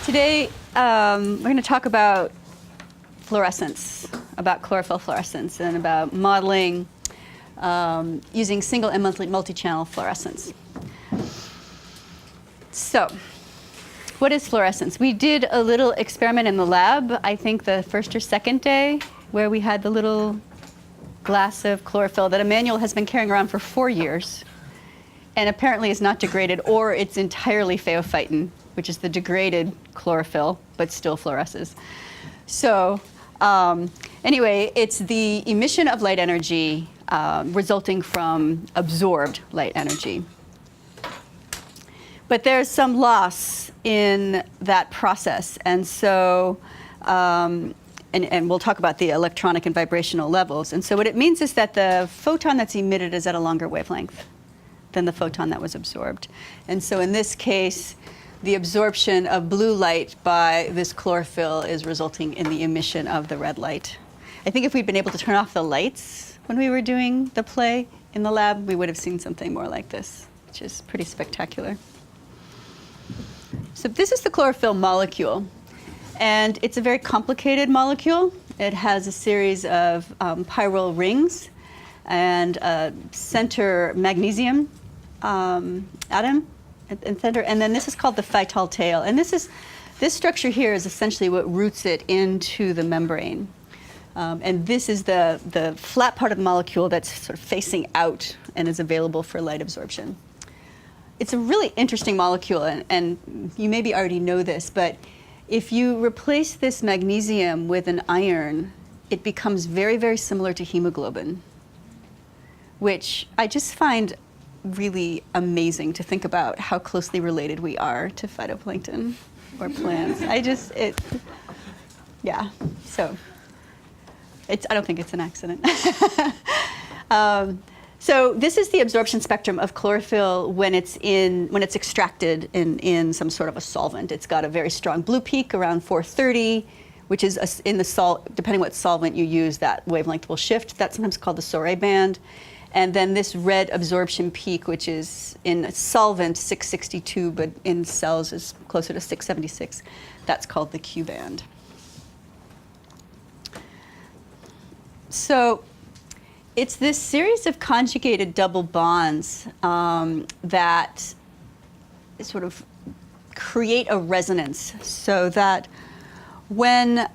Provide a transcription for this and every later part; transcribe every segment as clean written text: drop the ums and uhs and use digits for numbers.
Today, we're going to talk about fluorescence, about chlorophyll fluorescence, and about modeling using single and multi-channel fluorescence. So, what is fluorescence? We did a little experiment in the lab, I think the first or second day, where we had the little glass of chlorophyll that Emmanuel has been carrying around for 4 years, and apparently is not degraded, or it's entirely phaophytin, which is the degraded chlorophyll, but still fluoresces. So anyway, it's the emission of light energy resulting from absorbed light energy. But there's some loss in that process, and so and we'll talk about the electronic and vibrational levels. And so what it means is that the photon that's emitted is at a longer wavelength than the photon that was absorbed. And so in this case, the absorption of blue light by this chlorophyll is resulting in the emission of the red light. I think if we'd been able to turn off the lights when we were doing the play in the lab, we would have seen something more like this, which is pretty spectacular. So this is the chlorophyll molecule, and it's a very complicated molecule. It has a series of chiral rings and a center magnesium atom in center, and then this is called the phytal tail. And this structure here is essentially what roots it into the membrane. And this is the flat part of the molecule that's sort of facing out and is available for light absorption. It's a really interesting molecule, and you maybe already know this, but if you replace this magnesium with an iron, it becomes very, very similar to hemoglobin, which I just find really amazing to think about how closely related we are to phytoplankton or plants. Yeah, so I don't think it's an accident. So this is the absorption spectrum of chlorophyll when it's extracted in some sort of a solvent. It's got a very strong blue peak around 430, which is in the salt, depending what solvent you use, that wavelength will shift. That's sometimes called the Sorey band. And then this red absorption peak, which is in a solvent 662, but in cells is closer to 676. That's called the Q band. So it's this series of conjugated double bonds that sort of create a resonance, so that when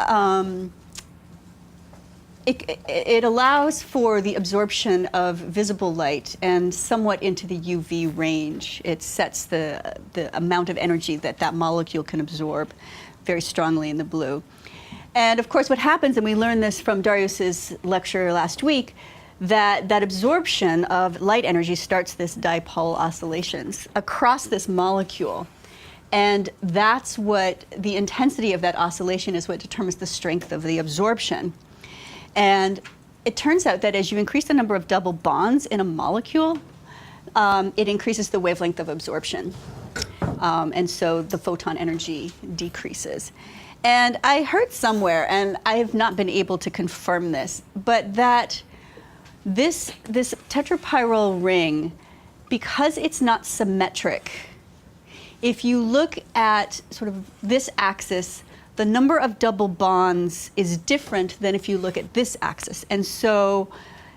it allows for the absorption of visible light and somewhat into the UV range. It sets the amount of energy that molecule can absorb very strongly in the blue. And of course what happens, and we learned this from Darius's lecture last week, that absorption of light energy starts this dipole oscillations across this molecule. And that's what the intensity of that oscillation is what determines the strength of the absorption. And it turns out that as you increase the number of double bonds in a molecule, it increases the wavelength of absorption. And so the photon energy decreases. And I heard somewhere, and I have not been able to confirm this, but that this tetrachiral ring, because it's not symmetric, if you look at sort of this axis, the number of double bonds is different than if you look at this axis. And so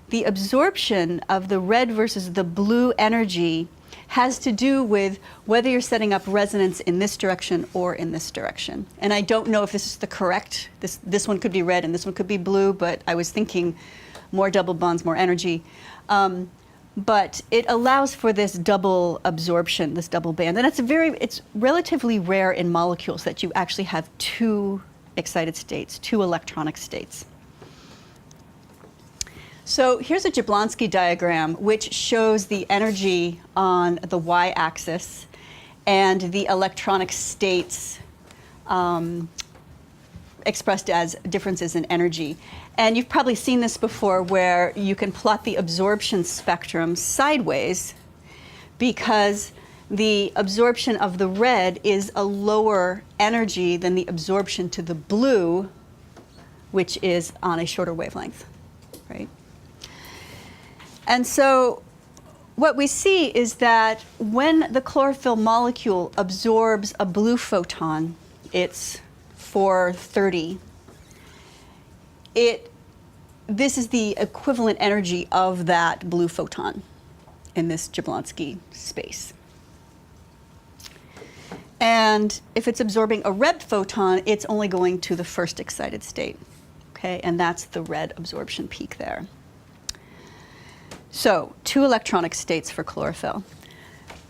the absorption of the red versus the blue energy has to do with whether you're setting up resonance in this direction or in this direction. And I don't know if this is the correct, this one could be red and this one could be blue, but I was thinking more double bonds, more energy. But it allows for this double absorption, this double band. And it's relatively rare in molecules that you actually have two excited states, two electronic states. So here's a Jablonski diagram which shows the energy on the y-axis and the electronic states expressed as differences in energy. And you've probably seen this before, where you can plot the absorption spectrum sideways because the absorption of the red is a lower energy than the absorption to the blue, which is on a shorter wavelength, right? And so what we see is that when the chlorophyll molecule absorbs a blue photon, it's 430. This is the equivalent energy of that blue photon in this Jablonski space. And if it's absorbing a red photon, it's only going to the first excited state, okay? And that's the red absorption peak there. So 2 electronic states for chlorophyll.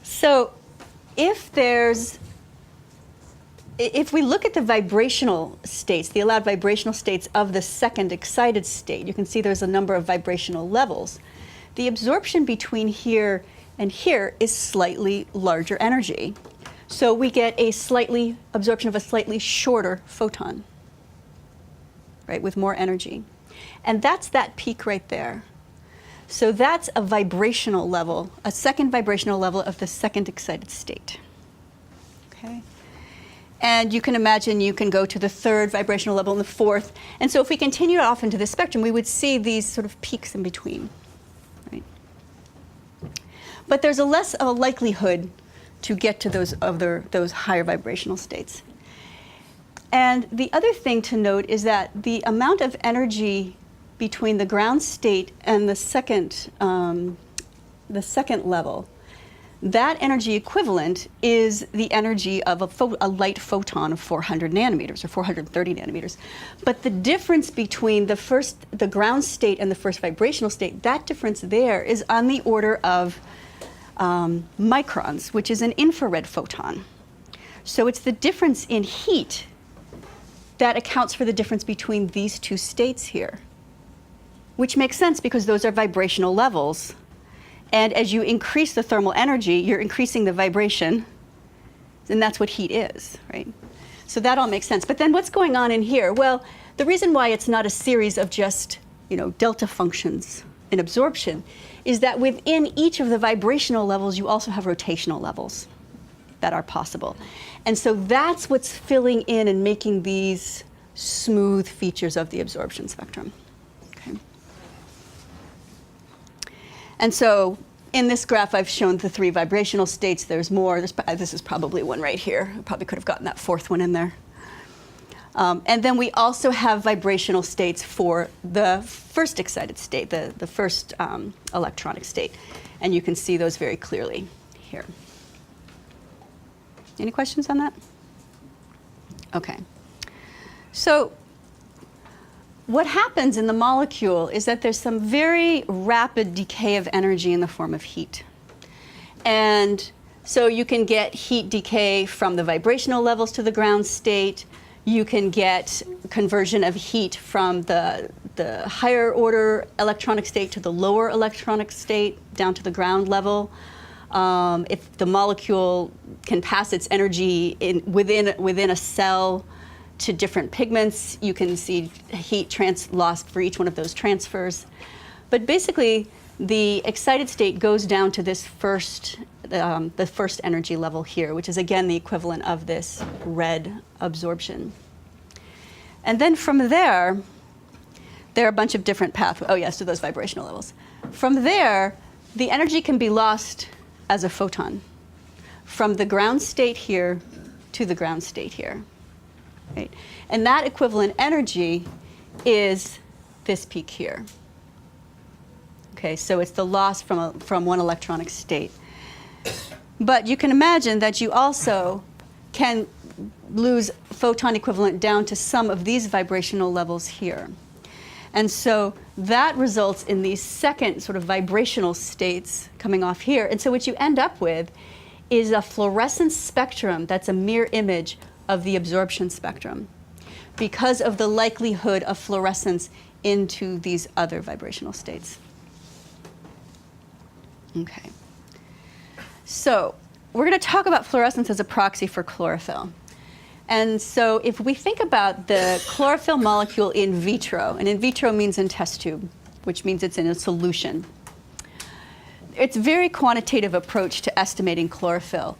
So if we look at the vibrational states, the allowed vibrational states of the second excited state, you can see there's a number of vibrational levels. The absorption between here and here is slightly larger energy. So we get absorption of a slightly shorter photon, right, with more energy. And that's that peak right there. So that's a vibrational level, a second vibrational level of the second excited state, okay? And you can imagine you can go to the third vibrational level and the fourth. And so if we continue off into the spectrum, we would see these sort of peaks in between, right? But there's less of a likelihood to get to those higher vibrational states. And the other thing to note is that the amount of energy between the ground state and the second level, that energy equivalent is the energy of a light photon of 400 nanometers or 430 nanometers. But the difference between the ground state and the first vibrational state, that difference there is on the order of microns, which is an infrared photon. So it's the difference in heat that accounts for the difference between these two states here, which makes sense because those are vibrational levels. And as you increase the thermal energy, you're increasing the vibration, and that's what heat is, right? So that all makes sense. But then what's going on in here? Well, the reason why it's not a series of just, delta functions in absorption is that within each of the vibrational levels, you also have rotational levels that are possible. And so that's what's filling in and making these smooth features of the absorption spectrum. Okay. And so in this graph, I've shown the 3 vibrational states. There's more. This is probably one right here. I probably could have gotten that 4th one in there. And then we also have vibrational states for the first excited state, the first electronic state. And you can see those very clearly here. Any questions on that? Okay. So what happens in the molecule is that there's some very rapid decay of energy in the form of heat. And so you can get heat decay from the vibrational levels to the ground state. You can get conversion of heat from the higher order electronic state to the lower electronic state down to the ground level. If the molecule can pass its energy within a cell to different pigments, you can see heat lost for each one of those transfers. But basically, the excited state goes down to this the first energy level here, which is again the equivalent of this red absorption. And then from there are a bunch of different pathways. Oh yes, to those vibrational levels. From there, the energy can be lost as a photon from the ground state here to the ground state here. Right? And that equivalent energy is this peak here. Okay, so it's the loss from one electronic state. But you can imagine that you also can lose photon equivalent down to some of these vibrational levels here. And so that results in these second sort of vibrational states coming off here. And so what you end up with is a fluorescence spectrum that's a mirror image of the absorption spectrum because of the likelihood of fluorescence into these other vibrational states. Okay. So we're going to talk about fluorescence as a proxy for chlorophyll. And so if we think about the chlorophyll molecule in vitro, and in vitro means in test tube, which means it's in a solution. It's a very quantitative approach to estimating chlorophyll.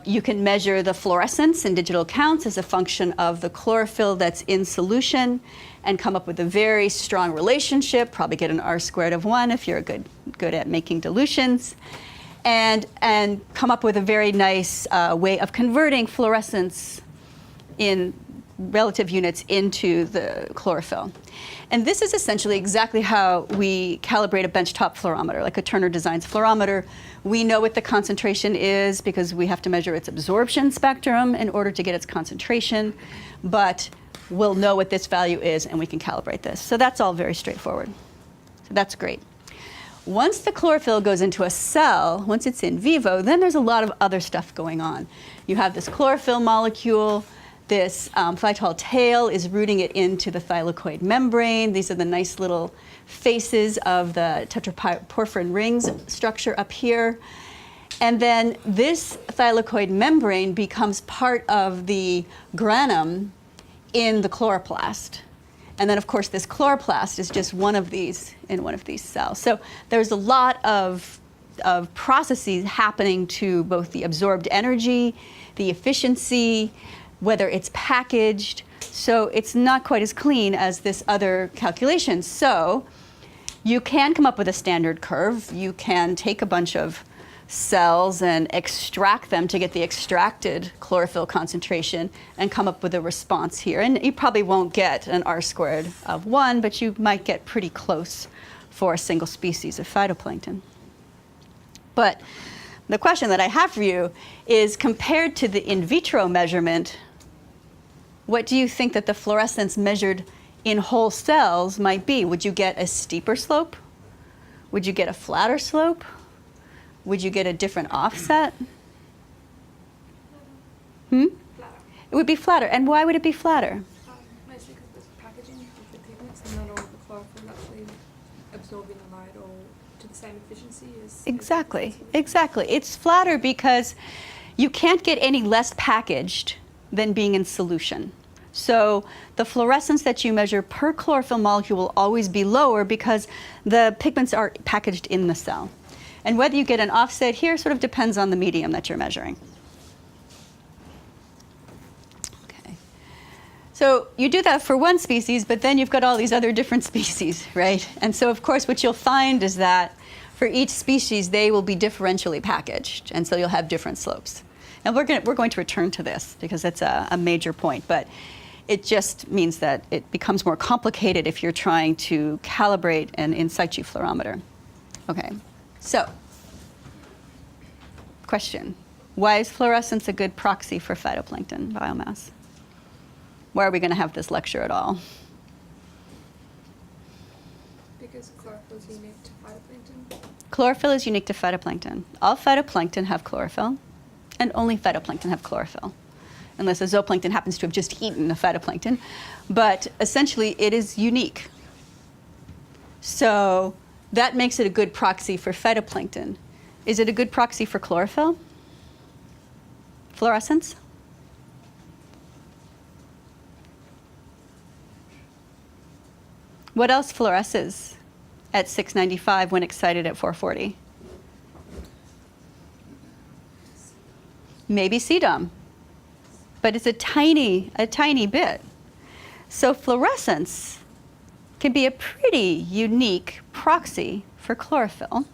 You can measure the fluorescence in digital counts as a function of the chlorophyll that's in solution and come up with a very strong relationship, probably get an R² of 1 if you're good at making dilutions, and come up with a very nice way of converting fluorescence in relative units into the chlorophyll. And this is essentially exactly how we calibrate a benchtop fluorometer, like a Turner Designs fluorometer. We know what the concentration is because we have to measure its absorption spectrum in order to get its concentration, but we'll know what this value is and we can calibrate this. So that's all very straightforward. So that's great. Once the chlorophyll goes into a cell, once it's in vivo, then there's a lot of other stuff going on. You have this chlorophyll molecule. This phytol tail is rooting it into the thylakoid membrane. These are the nice little faces of the tetraporphyrin rings structure up here. And then this thylakoid membrane becomes part of the granum in the chloroplast. And then, of course, this chloroplast is just one of these in one of these cells. So there's a lot of processes happening to both the absorbed energy, the efficiency, whether it's packaged. So it's not quite as clean as this other calculation. So you can come up with a standard curve. You can take a bunch of cells and extract them to get the extracted chlorophyll concentration and come up with a response here. And you probably won't get an R squared of 1, but you might get pretty close for a single species of phytoplankton. But the question that I have for you is, compared to the in vitro measurement, what do you think that the fluorescence measured in whole cells might be? Would you get a steeper slope? Would you get a flatter slope? Would you get a different offset? Flatter. It would be flatter. And why would it be flatter? Mostly because the packaging of the pigments and not all of the chlorophyll actually absorbing the light or to the same efficiency as... Exactly. It's flatter because you can't get any less packaged than being in solution. So the fluorescence that you measure per chlorophyll molecule will always be lower because the pigments are packaged in the cell. And whether you get an offset here sort of depends on the medium that you're measuring. Okay. So you do that for one species, but then you've got all these other different species, right? And so, of course, what you'll find is that for each species, they will be differentially packaged, and so you'll have different slopes. And we're going to return to this because it's a major point, but it just means that it becomes more complicated if you're trying to calibrate an in situ fluorometer. Okay. So, question, why is fluorescence a good proxy for phytoplankton biomass? Why are we going to have this lecture at all? Because chlorophyll is unique to phytoplankton. Chlorophyll is unique to phytoplankton. All phytoplankton have chlorophyll, and only phytoplankton have chlorophyll, unless a zooplankton happens to have just eaten a phytoplankton. But essentially, it is unique. So that makes it a good proxy for phytoplankton. Is it a good proxy for chlorophyll? Fluorescence? What else fluoresces at 695 when excited at 440? Maybe CDOM, but it's a tiny bit. So fluorescence can be a pretty unique proxy for chlorophyll.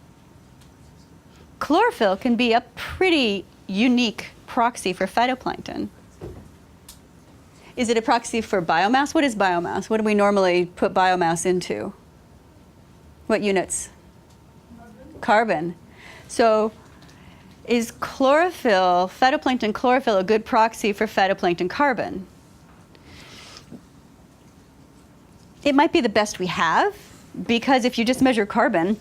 Chlorophyll can be a pretty unique proxy for phytoplankton. Is it a proxy for biomass? What is biomass? What do we normally put biomass into? What units? Carbon. So is chlorophyll, phytoplankton chlorophyll, a good proxy for phytoplankton carbon? It might be the best we have, because if you just measure carbon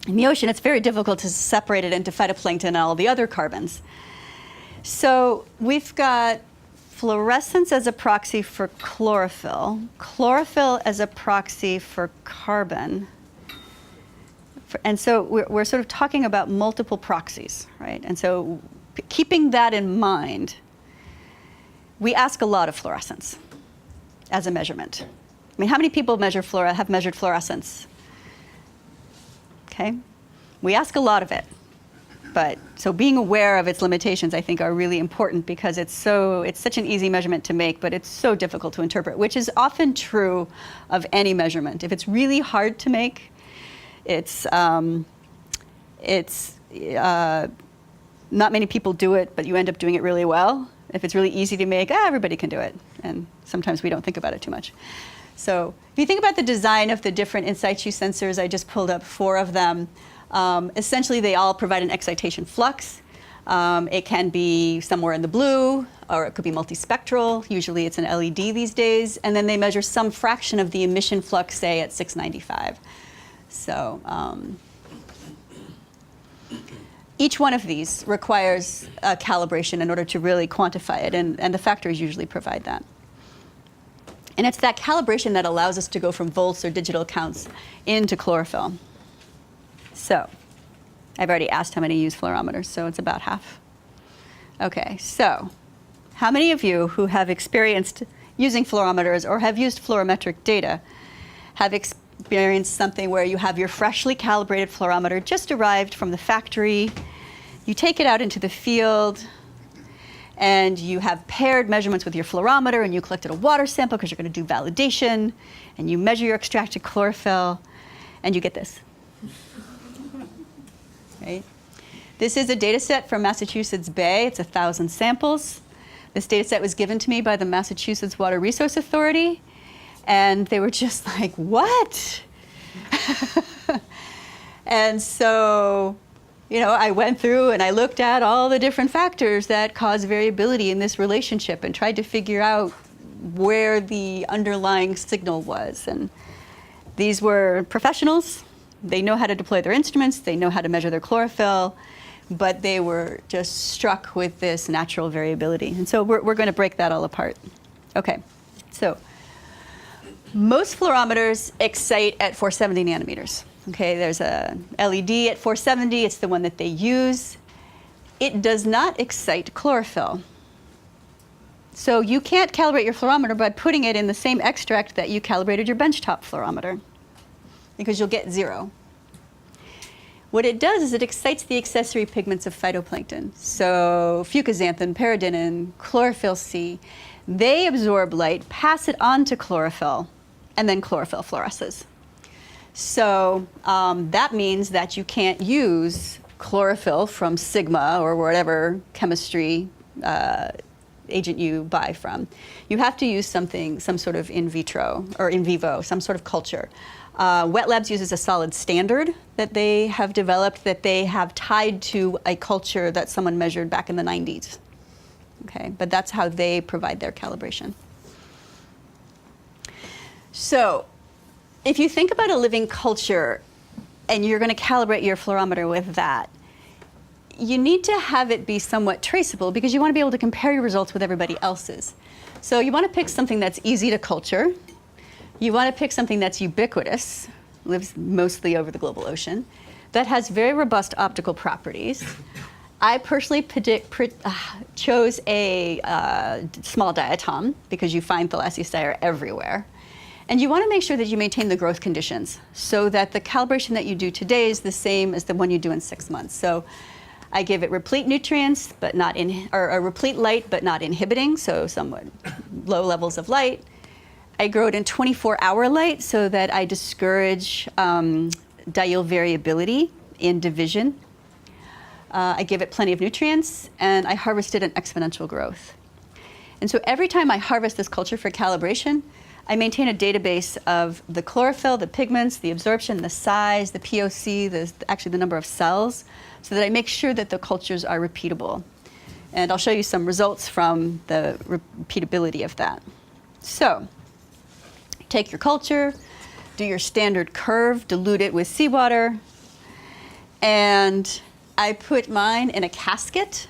in the ocean, it's very difficult to separate it into phytoplankton and all the other carbons. So we've got fluorescence as a proxy for chlorophyll, chlorophyll as a proxy for carbon. And so we're sort of talking about multiple proxies, right? And so keeping that in mind, we ask a lot of fluorescence as a measurement. I mean, how many people have measured fluorescence? Okay, we ask a lot of it. But so being aware of its limitations, I think, are really important because it's such an easy measurement to make, but it's so difficult to interpret, which is often true of any measurement. If it's really hard to make, it's not many people do it, but you end up doing it really well. If it's really easy to make, everybody can do it. And sometimes we don't think about it too much. So if you think about the design of the different in situ sensors, I just pulled up 4 of them. Essentially, they all provide an excitation flux. It can be somewhere in the blue, or it could be multispectral. Usually it's an LED these days. And then they measure some fraction of the emission flux, say, at 695. So each one of these requires a calibration in order to really quantify it, and the factories usually provide that. And it's that calibration that allows us to go from volts or digital counts into chlorophyll. So I've already asked how many use fluorometers, so it's about half. Okay, so how many of you who have experienced using fluorometers or have used fluorometric data have experienced something where you have your freshly calibrated fluorometer just arrived from the factory, you take it out into the field, and you have paired measurements with your fluorometer, and you collected a water sample because you're going to do validation, and you measure your extracted chlorophyll, and you get this. Right? This is a data set from Massachusetts Bay. It's 1,000 samples. This data set was given to me by the Massachusetts Water Resource Authority, and they were just like, what? And so, I went through and I looked at all the different factors that cause variability in this relationship and tried to figure out where the underlying signal was. And these were professionals. They know how to deploy their instruments. They know how to measure their chlorophyll. But they were just struck with this natural variability. And so we're going to break that all apart. Okay, so most fluorometers excite at 470 nanometers. Okay, there's a LED at 470. It's the one that they use. It does not excite chlorophyll. So you can't calibrate your fluorometer by putting it in the same extract that you calibrated your benchtop fluorometer, because you'll get 0. What it does is it excites the accessory pigments of phytoplankton. So fucoxanthin, paradignin, chlorophyll C, they absorb light, pass it on to chlorophyll, and then chlorophyll fluoresces. So that means that you can't use chlorophyll from Sigma or whatever chemistry agent you buy from. You have to use some sort of in vitro or in vivo, some sort of culture. Wet Labs uses a solid standard that they have developed that they have tied to a culture that someone measured back in the 90s. Okay, but that's how they provide their calibration. So if you think about a living culture and you're going to calibrate your fluorometer with that, you need to have it be somewhat traceable because you want to be able to compare your results with everybody else's. So you want to pick something that's easy to culture. You want to pick something that's ubiquitous, lives mostly over the global ocean, that has very robust optical properties. I personally chose a small diatom because you find thalassiostire everywhere. And you want to make sure that you maintain the growth conditions so that the calibration that you do today is the same as the one you do in 6 months. So I give it replete nutrients, but not or replete light, but not inhibiting, so somewhat low levels of light. I grow it in 24-hour light so that I discourage diel variability in division. I give it plenty of nutrients, and I harvest it in exponential growth. And so every time I harvest this culture for calibration, I maintain a database of the chlorophyll, the pigments, the absorption, the size, the POC, actually the number of cells, so that I make sure that the cultures are repeatable. And I'll show you some results from the repeatability of that. So take your culture, do your standard curve, dilute it with seawater, and I put mine in a casket.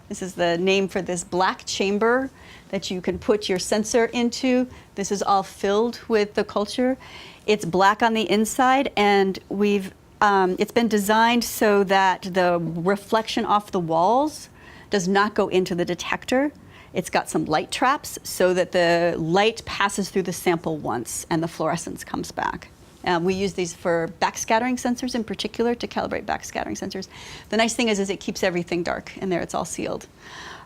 This is the name for this black chamber that you can put your sensor into. This is all filled with the culture. It's black on the inside, and it's been designed so that the reflection off the walls does not go into the detector. It's got some light traps so that the light passes through the sample once and the fluorescence comes back. We use these for backscattering sensors in particular to calibrate backscattering sensors. The nice thing is it keeps everything dark in there. It's all sealed.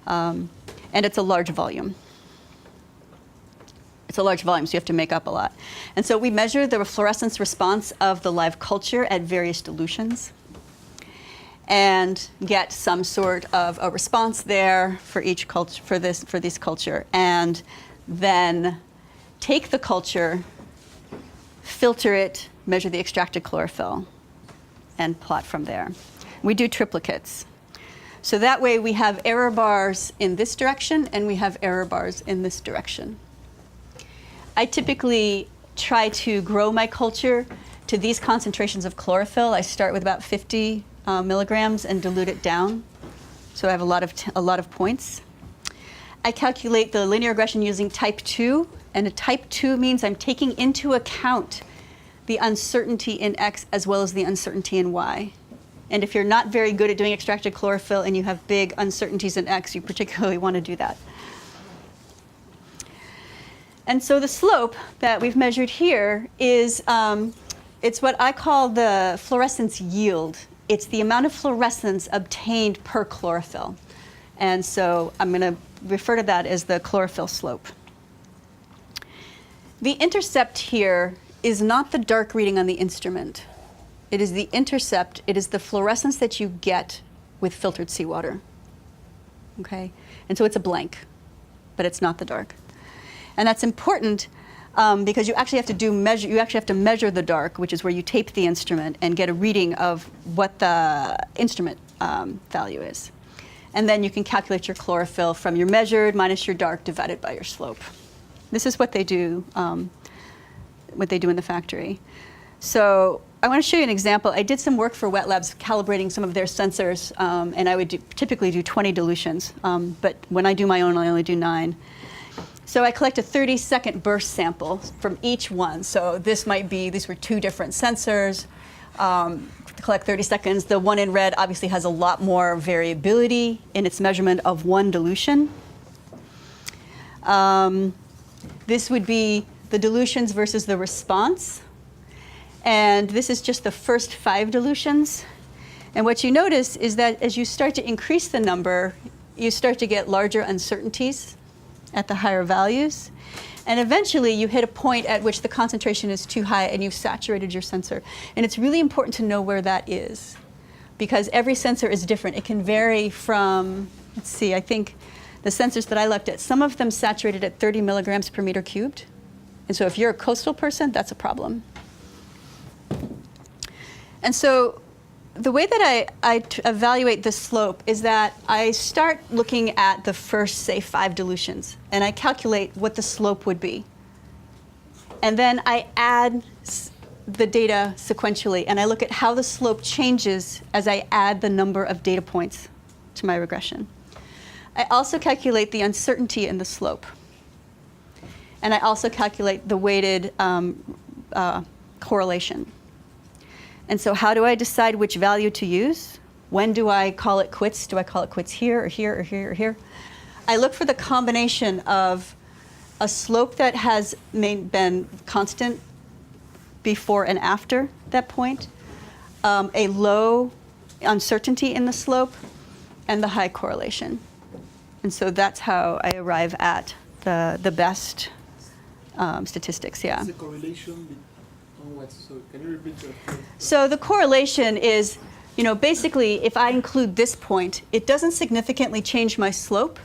And it's a large volume. It's a large volume, so you have to make up a lot. And so we measure the fluorescence response of the live culture at various dilutions. and get some sort of a response there for each culture, for this culture, and then take the culture, filter it, measure the extracted chlorophyll, and plot from there. We do triplicates. So that way we have error bars in this direction and we have error bars in this direction. I typically try to grow my culture to these concentrations of chlorophyll. I start with about 50 milligrams and dilute it down. So I have a lot of points. I calculate the linear regression using type 2, and a type 2 means I'm taking into account the uncertainty in X as well as the uncertainty in Y. And if you're not very good at doing extracted chlorophyll and you have big uncertainties in X, you particularly want to do that. And so the slope that we've measured here is, it's what I call the fluorescence yield. It's the amount of fluorescence obtained per chlorophyll. And so I'm going to refer to that as the chlorophyll slope. The intercept here is not the dark reading on the instrument. It is the intercept, it is the fluorescence that you get with filtered seawater. Okay? And so it's a blank, but it's not the dark. And that's important because you actually have to measure the dark, which is where you tape the instrument and get a reading of what the instrument value is. And then you can calculate your chlorophyll from your measured minus your dark divided by your slope. This is what they do in the factory. So I want to show you an example. I did some work for wet labs calibrating some of their sensors, and I would typically do 20 dilutions. But when I do my own, I only do 9. So I collect a 30-second burst sample from each one. So these were 2 different sensors. Collect 30 seconds. The one in red obviously has a lot more variability in its measurement of 1 dilution. This would be the dilutions versus the response. And this is just the first 5 dilutions. And what you notice is that as you start to increase the number, you start to get larger uncertainties at the higher values. And eventually you hit a point at which the concentration is too high and you've saturated your sensor. And it's really important to know where that is because every sensor is different. It can vary from, let's see, I think the sensors that I looked at, some of them saturated at 30 milligrams per meter cubed. And so if you're a coastal person, that's a problem. And so the way that I evaluate the slope is that I start looking at the first, say, 5 dilutions, and I calculate what the slope would be. And then I add the data sequentially, and I look at how the slope changes as I add the number of data points to my regression. I also calculate the uncertainty in the slope. And I also calculate the weighted correlation. And so how do I decide which value to use? When do I call it quits? Do I call it quits here or here or here or here? I look for the combination of a slope that has been constant before and after that point, a low uncertainty in the slope, and the high correlation. And so that's how I arrive at the best statistics, yeah. What's the correlation? So can you repeat that? So the correlation is, basically if I include this point, it doesn't significantly change my slope.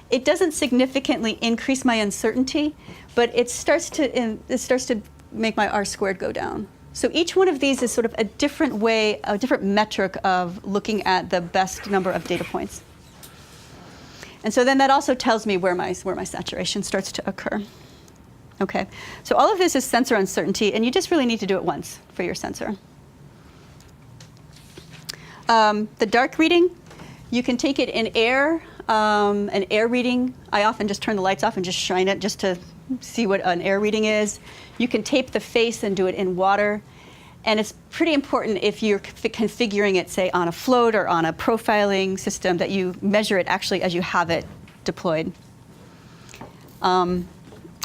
It doesn't significantly increase my uncertainty, but it starts to make my R squared go down. So each one of these is sort of a different way, a different metric of looking at the best number of data points. And so then that also tells me where my saturation starts to occur. Okay, so all of this is sensor uncertainty, and you just really need to do it once for your sensor. The dark reading, you can take it in air, an air reading. I often just turn the lights off and just shine it just to see what an air reading is. You can tape the face and do it in water. And it's pretty important if you're configuring it, say, on a float or on a profiling system, that you measure it actually as you have it deployed.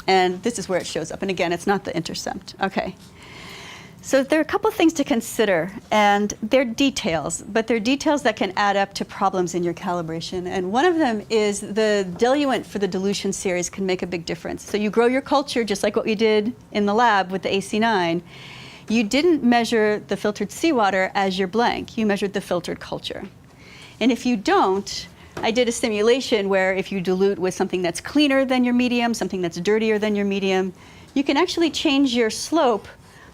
And this is where it shows up. And again, it's not the intercept. Okay. So there are a couple things to consider, and they're details, but they're details that can add up to problems in your calibration. And one of them is the diluent for the dilution series can make a big difference. So you grow your culture just like what we did in the lab with the AC9. you didn't measure the filtered seawater as your blank. You measured the filtered culture. And if you don't, I did a simulation where if you dilute with something that's cleaner than your medium, something that's dirtier than your medium, you can actually change your slope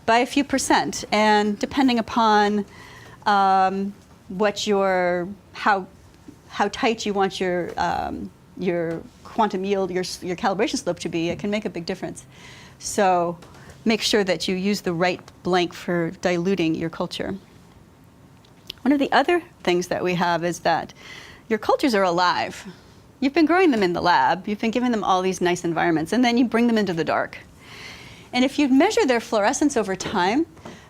by a few percent. And depending upon how tight you want your quantum yield, your calibration slope to be, it can make a big difference. So make sure that you use the right blank for diluting your culture. One of the other things that we have is that your cultures are alive. You've been growing them in the lab, you've been giving them all these nice environments, and then you bring them into the dark. And if you measure their fluorescence over time,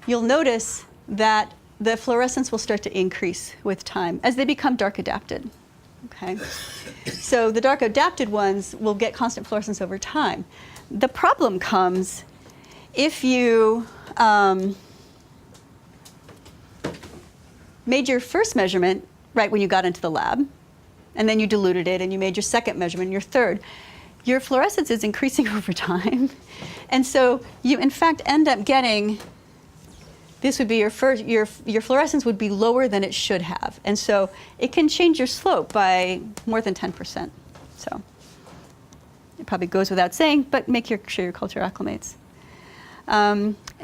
you'll notice that the fluorescence will start to increase with time as they become dark adapted. Okay? So the dark adapted ones will get constant fluorescence over time. The problem comes if you made your first measurement right when you got into the lab, and then you diluted it, and you made your second measurement, your third. Your fluorescence is increasing over time. And so you, in fact, end up getting, this would be your first, your fluorescence would be lower than it should have. And so it can change your slope by more than 10%. So it probably goes without saying, but make sure your culture acclimates.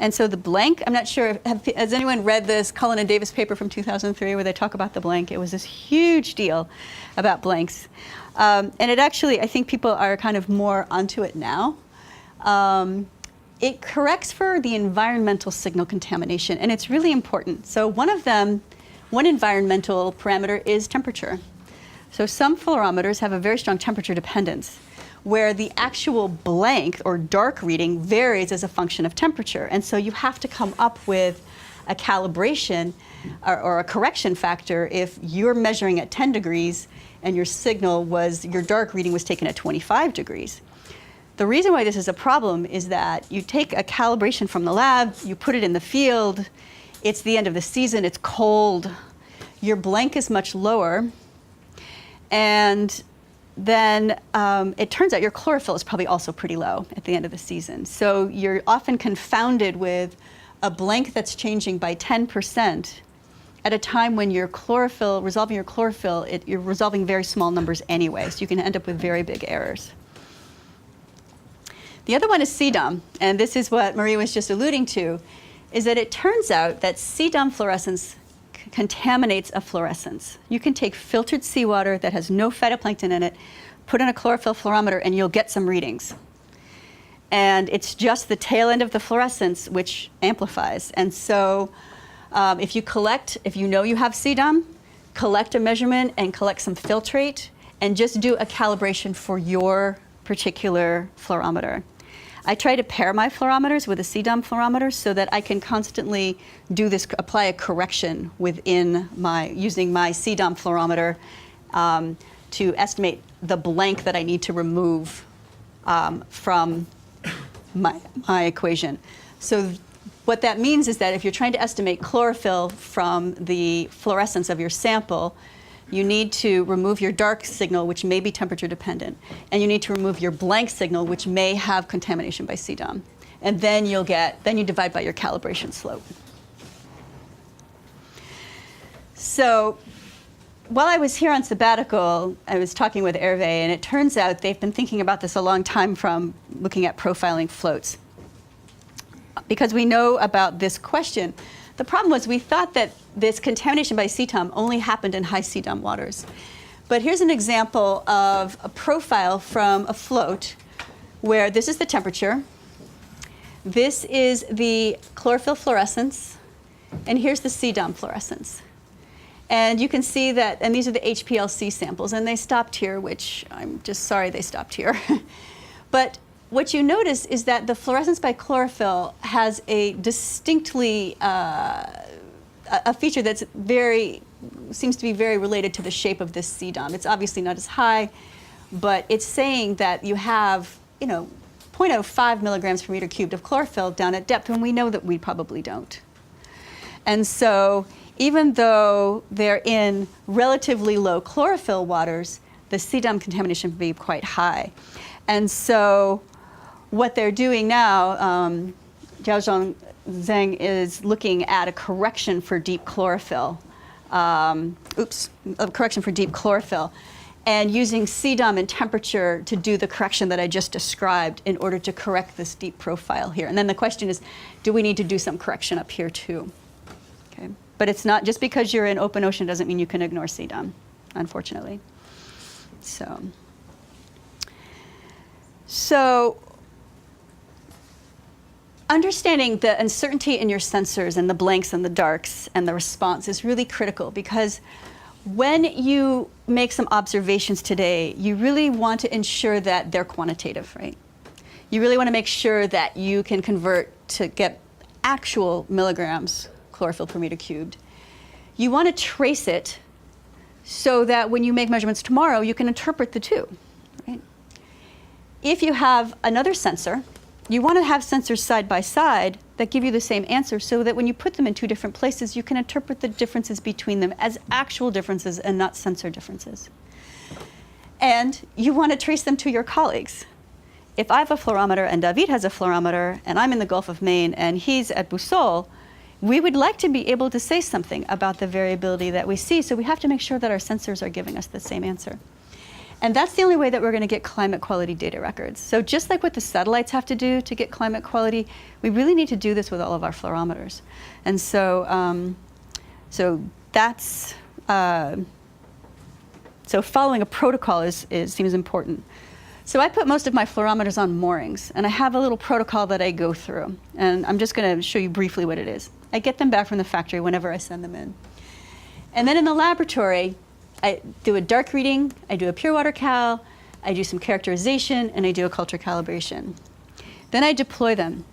And so the blank, I'm not sure, has anyone read this Collin and Davis paper from 2003 where they talk about the blank? It was this huge deal about blanks. And it actually, I think people are kind of more onto it now. It corrects for the environmental signal contamination, and it's really important. So one environmental parameter is temperature. So some fluorometers have a very strong temperature dependence, where the actual blank or dark reading varies as a function of temperature. And so you have to come up with a calibration or a correction factor if you're measuring at 10 degrees and your dark reading was taken at 25 degrees. The reason why this is a problem is that you take a calibration from the lab, you put it in the field, it's the end of the season, it's cold, your blank is much lower, and then it turns out your chlorophyll is probably also pretty low at the end of the season. So you're often confounded with a blank that's changing by 10% at a time when your chlorophyll, resolving your chlorophyll, you're resolving very small numbers anyway, so you can end up with very big errors. The other one is CDOM, and this is what Marie was just alluding to, is that it turns out that CDOM fluorescence contaminates a fluorescence. You can take filtered seawater that has no phytoplankton in it, put in a chlorophyll fluorometer, and you'll get some readings. And it's just the tail end of the fluorescence which amplifies. And so if you know you have CDOM, collect a measurement and collect some filtrate, and just do a calibration for your particular fluorometer. I try to pair my fluorometers with a CDOM fluorometer so that I can constantly apply a correction within using my CDOM fluorometer to estimate the blank that I need to remove from my equation. So what that means is that if you're trying to estimate chlorophyll from the fluorescence of your sample, you need to remove your dark signal, which may be temperature dependent, and you need to remove your blank signal, which may have contamination by CDOM. And then you divide by your calibration slope. So while I was here on sabbatical, I was talking with Hervé, and it turns out they've been thinking about this a long time from looking at profiling floats. Because we know about this question. The problem was we thought that this contamination by CDOM only happened in high CDOM waters. But here's an example of a profile from a float where this is the temperature, this is the chlorophyll fluorescence, and here's the CDOM fluorescence. And you can see that, and these are the HPLC samples, and they stopped here, which I'm just sorry they stopped here. But what you notice is that the fluorescence by chlorophyll has a distinctly, a feature that's seems to be very related to the shape of this CDOM. It's obviously not as high, but it's saying that you have, 0.05 milligrams per meter cubed of chlorophyll down at depth, when we know that we probably don't. And so even though they're in relatively low chlorophyll waters, the CDOM contamination can be quite high. And so what they're doing now, Jiaozhong Zhang is looking at a correction for deep chlorophyll. A correction for deep chlorophyll, and using CDOM and temperature to do the correction that I just described in order to correct this deep profile here. And then the question is, do we need to do some correction up here too? Okay. But it's not, just because you're in open ocean doesn't mean you can ignore CDOM, unfortunately. So understanding the uncertainty in your sensors and the blanks and the darks and the response is really critical, because when you make some observations today, you really want to ensure that they're quantitative, right? You really want to make sure that you can convert to get actual milligrams chlorophyll per meter cubed. You want to trace it so that when you make measurements tomorrow, you can interpret the two, right? If you have another sensor, you want to have sensors side by side that give you the same answer, so that when you put them in two different places, you can interpret the differences between them as actual differences and not sensor differences. And you want to trace them to your colleagues. If I have a fluorometer and David has a fluorometer and I'm in the Gulf of Maine and he's at Boussole, we would like to be able to say something about the variability that we see, so we have to make sure that our sensors are giving us the same answer. And that's the only way that we're going to get climate quality data records. So just like what the satellites have to do to get climate quality, we really need to do this with all of our fluorometers. And so, so following a protocol seems important. So I put most of my fluorometers on moorings, and I have a little protocol that I go through. And I'm just going to show you briefly what it is. I get them back from the factory whenever I send them in. And then in the laboratory, I do a dark reading, I do a pure water cal, I do some characterization, and I do a culture calibration. Then I deploy them.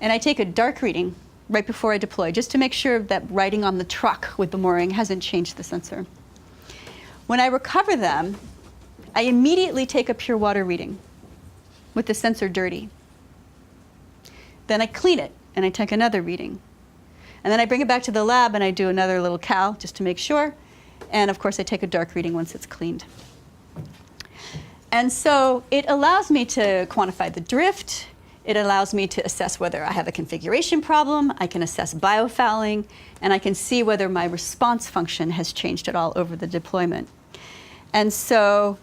And I take a dark reading right before I deploy, just to make sure that riding on the truck with the mooring hasn't changed the sensor. When I recover them, I immediately take a pure water reading with the sensor dirty. Then I clean it, and I take another reading. And then I bring it back to the lab, and I do another little cal just to make sure. And of course, I take a dark reading once it's cleaned. And so it allows me to quantify the drift. It allows me to assess whether I have a configuration problem. I can assess biofouling, and I can see whether my response function has changed at all over the deployment. And so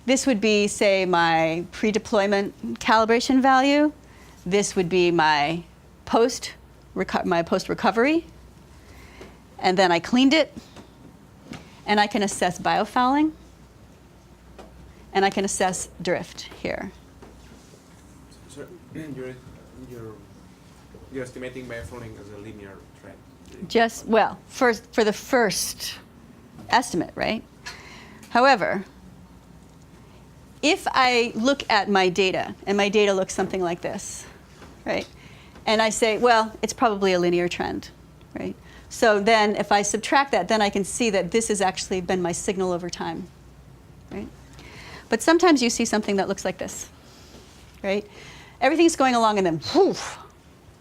this would be, say, my pre-deployment calibration value. This would be my post-recovery. And then I cleaned it. And I can assess biofouling, and I can assess drift here. So you're estimating biofouling as a linear trend? Just, well, for the first estimate, right? However, if I look at my data, and my data looks something like this, right? And I say, well, it's probably a linear trend, right? So then if I subtract that, then I can see that this has actually been my signal over time, right? But sometimes you see something that looks like this, right? Everything's going along and then poof,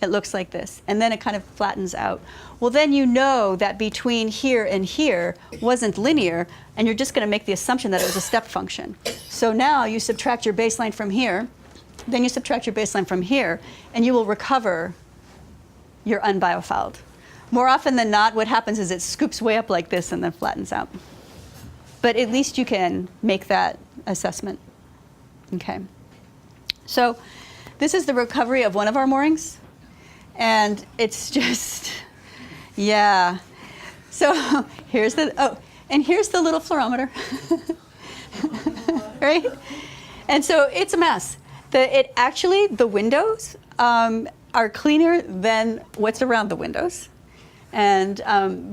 it looks like this. And then it kind of flattens out. Well, then you know that between here and here wasn't linear, and you're just going to make the assumption that it was a step function. So now you subtract your baseline from here, then you subtract your baseline from here, and you will recover your unbiofouled. More often than not, what happens is it scoops way up like this and then flattens out. But at least you can make that assessment. Okay. So this is the recovery of one of our moorings. And it's just, yeah. So here's the, and here's the little fluorometer. Right? And so it's a mess. The windows are cleaner than what's around the windows. And,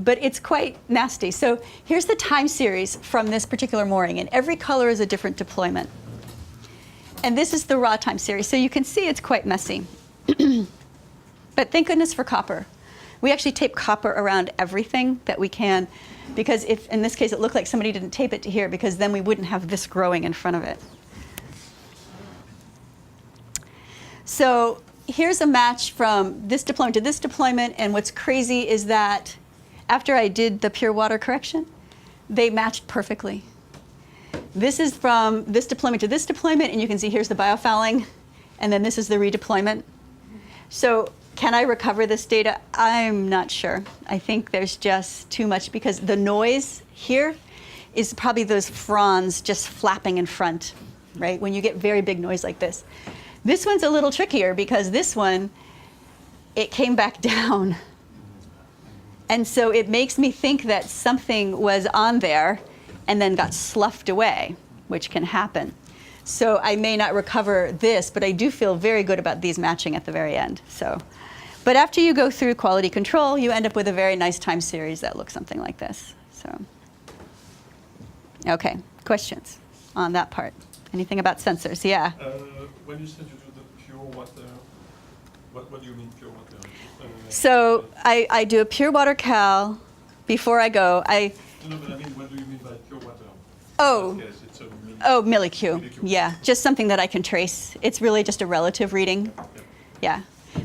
but it's quite nasty. So here's the time series from this particular mooring, and every color is a different deployment. And this is the raw time series. So you can see it's quite messy. But thank goodness for copper. We actually tape copper around everything that we can, because if, in this case, it looked like somebody didn't tape it to here, because then we wouldn't have this growing in front of it. So here's a match from this deployment to this deployment, and what's crazy is that after I did the pure water correction, they matched perfectly. This is from this deployment to this deployment, and you can see here's the biofouling, and then this is the redeployment. So Can I recover this data? I'm not sure. I think there's just too much, because the noise here is probably those fronds just flapping in front, right? When you get very big noise like this. This one's a little trickier because this one, it came back down. And so it makes me think that something was on there and then got sloughed away, which can happen. So I may not recover this, but I do feel very good about these matching at the very end. So, but after you go through quality control, you end up with a very nice time series that looks something like this. So, okay, questions on that part? Anything about sensors? Yeah. When you said you do the pure water, what do you mean pure water? So I do a pure water cal before I go. No, but I mean, what do you mean by pure water? Oh, Yes, it's a millicue. Yeah, just something that I can trace. It's really just a relative reading. Yeah.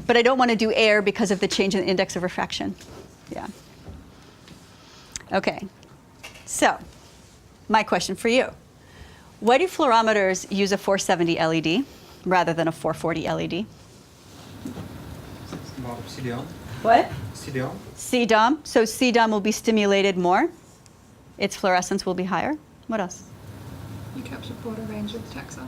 But I don't want to do air because of the change in the index of refraction. Yeah. Okay. So, my question for you. Why do fluorometers use a 470 LED rather than a 440 LED? More CDOM. What? CDOM. CDOM. So CDOM will be stimulated more. Its fluorescence will be higher. What else? You capture broader range of taxa.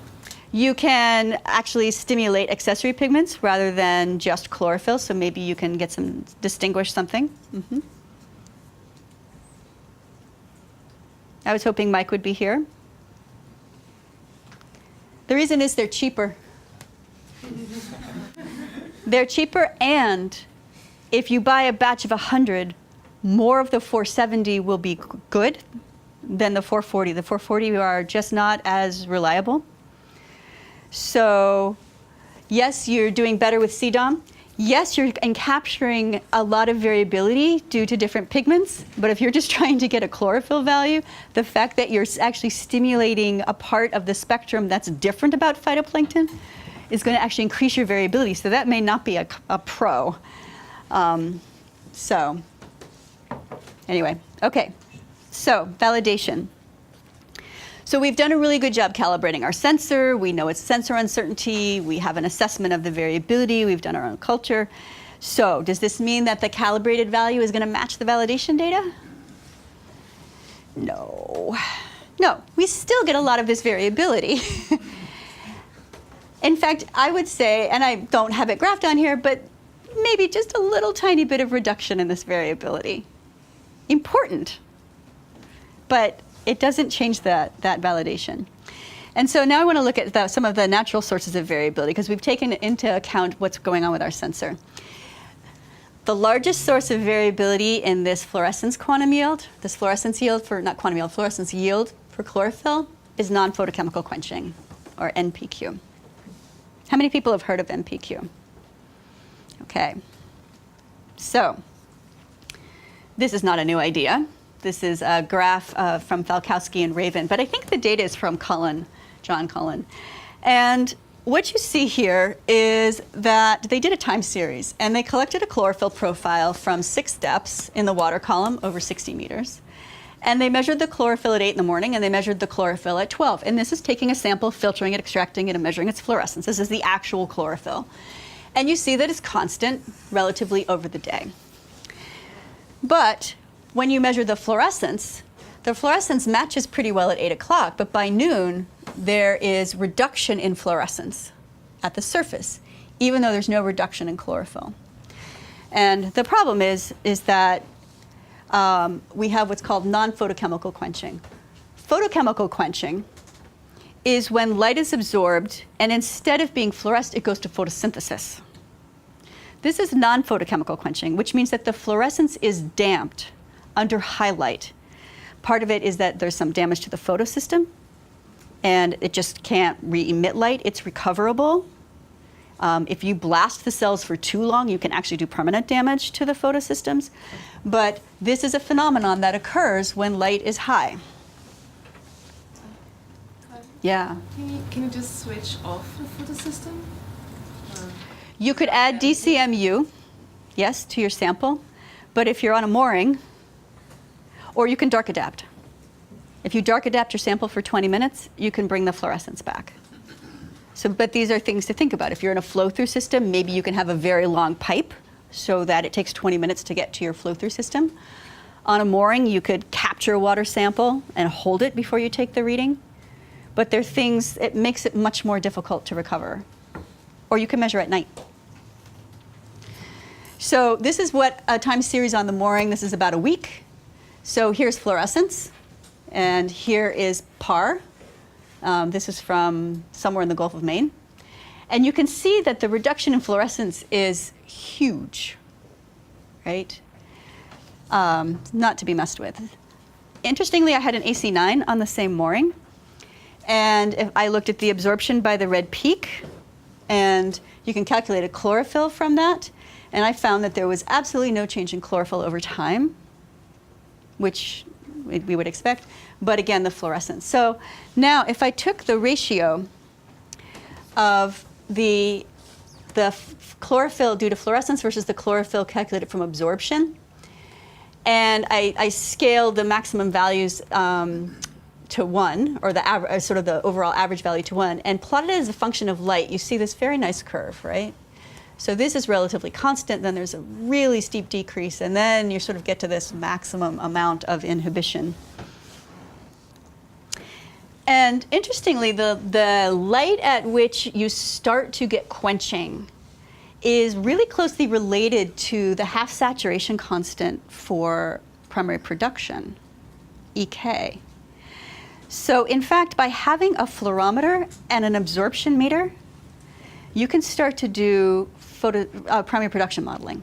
You can actually stimulate accessory pigments rather than just chlorophyll, so maybe you can get some, distinguish something. Mm-hmm. I was hoping Mike would be here. The reason is they're cheaper. They're cheaper, and if you buy a batch of 100, more of the 470 will be good than the 440. The 440 are just not as reliable. So yes, you're doing better with CDOM. Yes, you're capturing a lot of variability due to different pigments, but if you're just trying to get a chlorophyll value, the fact that you're actually stimulating a part of the spectrum that's different about phytoplankton is going to actually increase your variability. So that may not be a pro. So anyway, okay. So validation. So we've done a really good job calibrating our sensor. We know it's sensor uncertainty. We have an assessment of the variability. We've done our own culture. So does this mean that the calibrated value is going to match the validation data? No. No, we still get a lot of this variability. In fact, I would say, and I don't have it graphed on here, but maybe just a little tiny bit of reduction in this variability. Important, but it doesn't change that validation. And so now I want to look at some of the natural sources of variability, because we've taken into account what's going on with our sensor. The largest source of variability in this fluorescence quantum yield, this fluorescence yield for, not quantum yield, fluorescence yield for chlorophyll is non-photochemical quenching, or NPQ. How many people have heard of NPQ? Okay. So this is not a new idea. This is a graph from Falkowski and Raven, but I think the data is from Collin, John Collin. And what you see here is that they did a time series, and they collected a chlorophyll profile from 6 depths in the water column over 60 meters. And they measured the chlorophyll at 8 in the morning, and they measured the chlorophyll at 12. And this is taking a sample, filtering it, extracting it, and measuring its fluorescence. This is the actual chlorophyll. And you see that it's constant relatively over the day. But when you measure the fluorescence matches pretty well at 8 o'clock, but by noon, there is reduction in fluorescence at the surface, even though there's no reduction in chlorophyll. And the problem is that we have what's called non-photochemical quenching. Photochemical quenching is when light is absorbed, and instead of being fluoresced, it goes to photosynthesis. This is non-photochemical quenching, which means that the fluorescence is damped under high light. Part of it is that there's some damage to the photosystem, and it just can't re-emit light. It's recoverable. If you blast the cells for too long, you can actually do permanent damage to the photosystems. But this is a phenomenon that occurs when light is high. Yeah. Can you just switch off the photosystem? You could add DCMU, yes, to your sample. But if you're on a mooring, or you can dark adapt. If you dark adapt your sample for 20 minutes, you can bring the fluorescence back. So, but these are things to think about. If you're in a flow-through system, maybe you can have a very long pipe so that it takes 20 minutes to get to your flow-through system. On a mooring, you could capture a water sample and hold it before you take the reading. But there are things, it makes it much more difficult to recover. Or you can measure at night. So this is what a time series on the mooring, this is about a week. So here's fluorescence, and here is PAR. This is from somewhere in the Gulf of Maine. And you can see that the reduction in fluorescence is huge, right? Not to be messed with. Interestingly, I had an AC9 on the same mooring. And if I looked at the absorption by the red peak, and you can calculate a chlorophyll from that. And I found that there was absolutely no change in chlorophyll over time, which we would expect, but again, the fluorescence. So now if I took the ratio of the chlorophyll due to fluorescence versus the chlorophyll calculated from absorption, and I scaled the maximum values to 1, or the sort of the overall average value to 1, and plotted it as a function of light, you see this very nice curve, right? So this is relatively constant, then there's a really steep decrease, and then you sort of get to this maximum amount of inhibition. And interestingly, the light at which you start to get quenching is really closely related to the half saturation constant for primary production, EK. So in fact, by having a fluorometer and an absorption meter, you can start to do primary production modeling.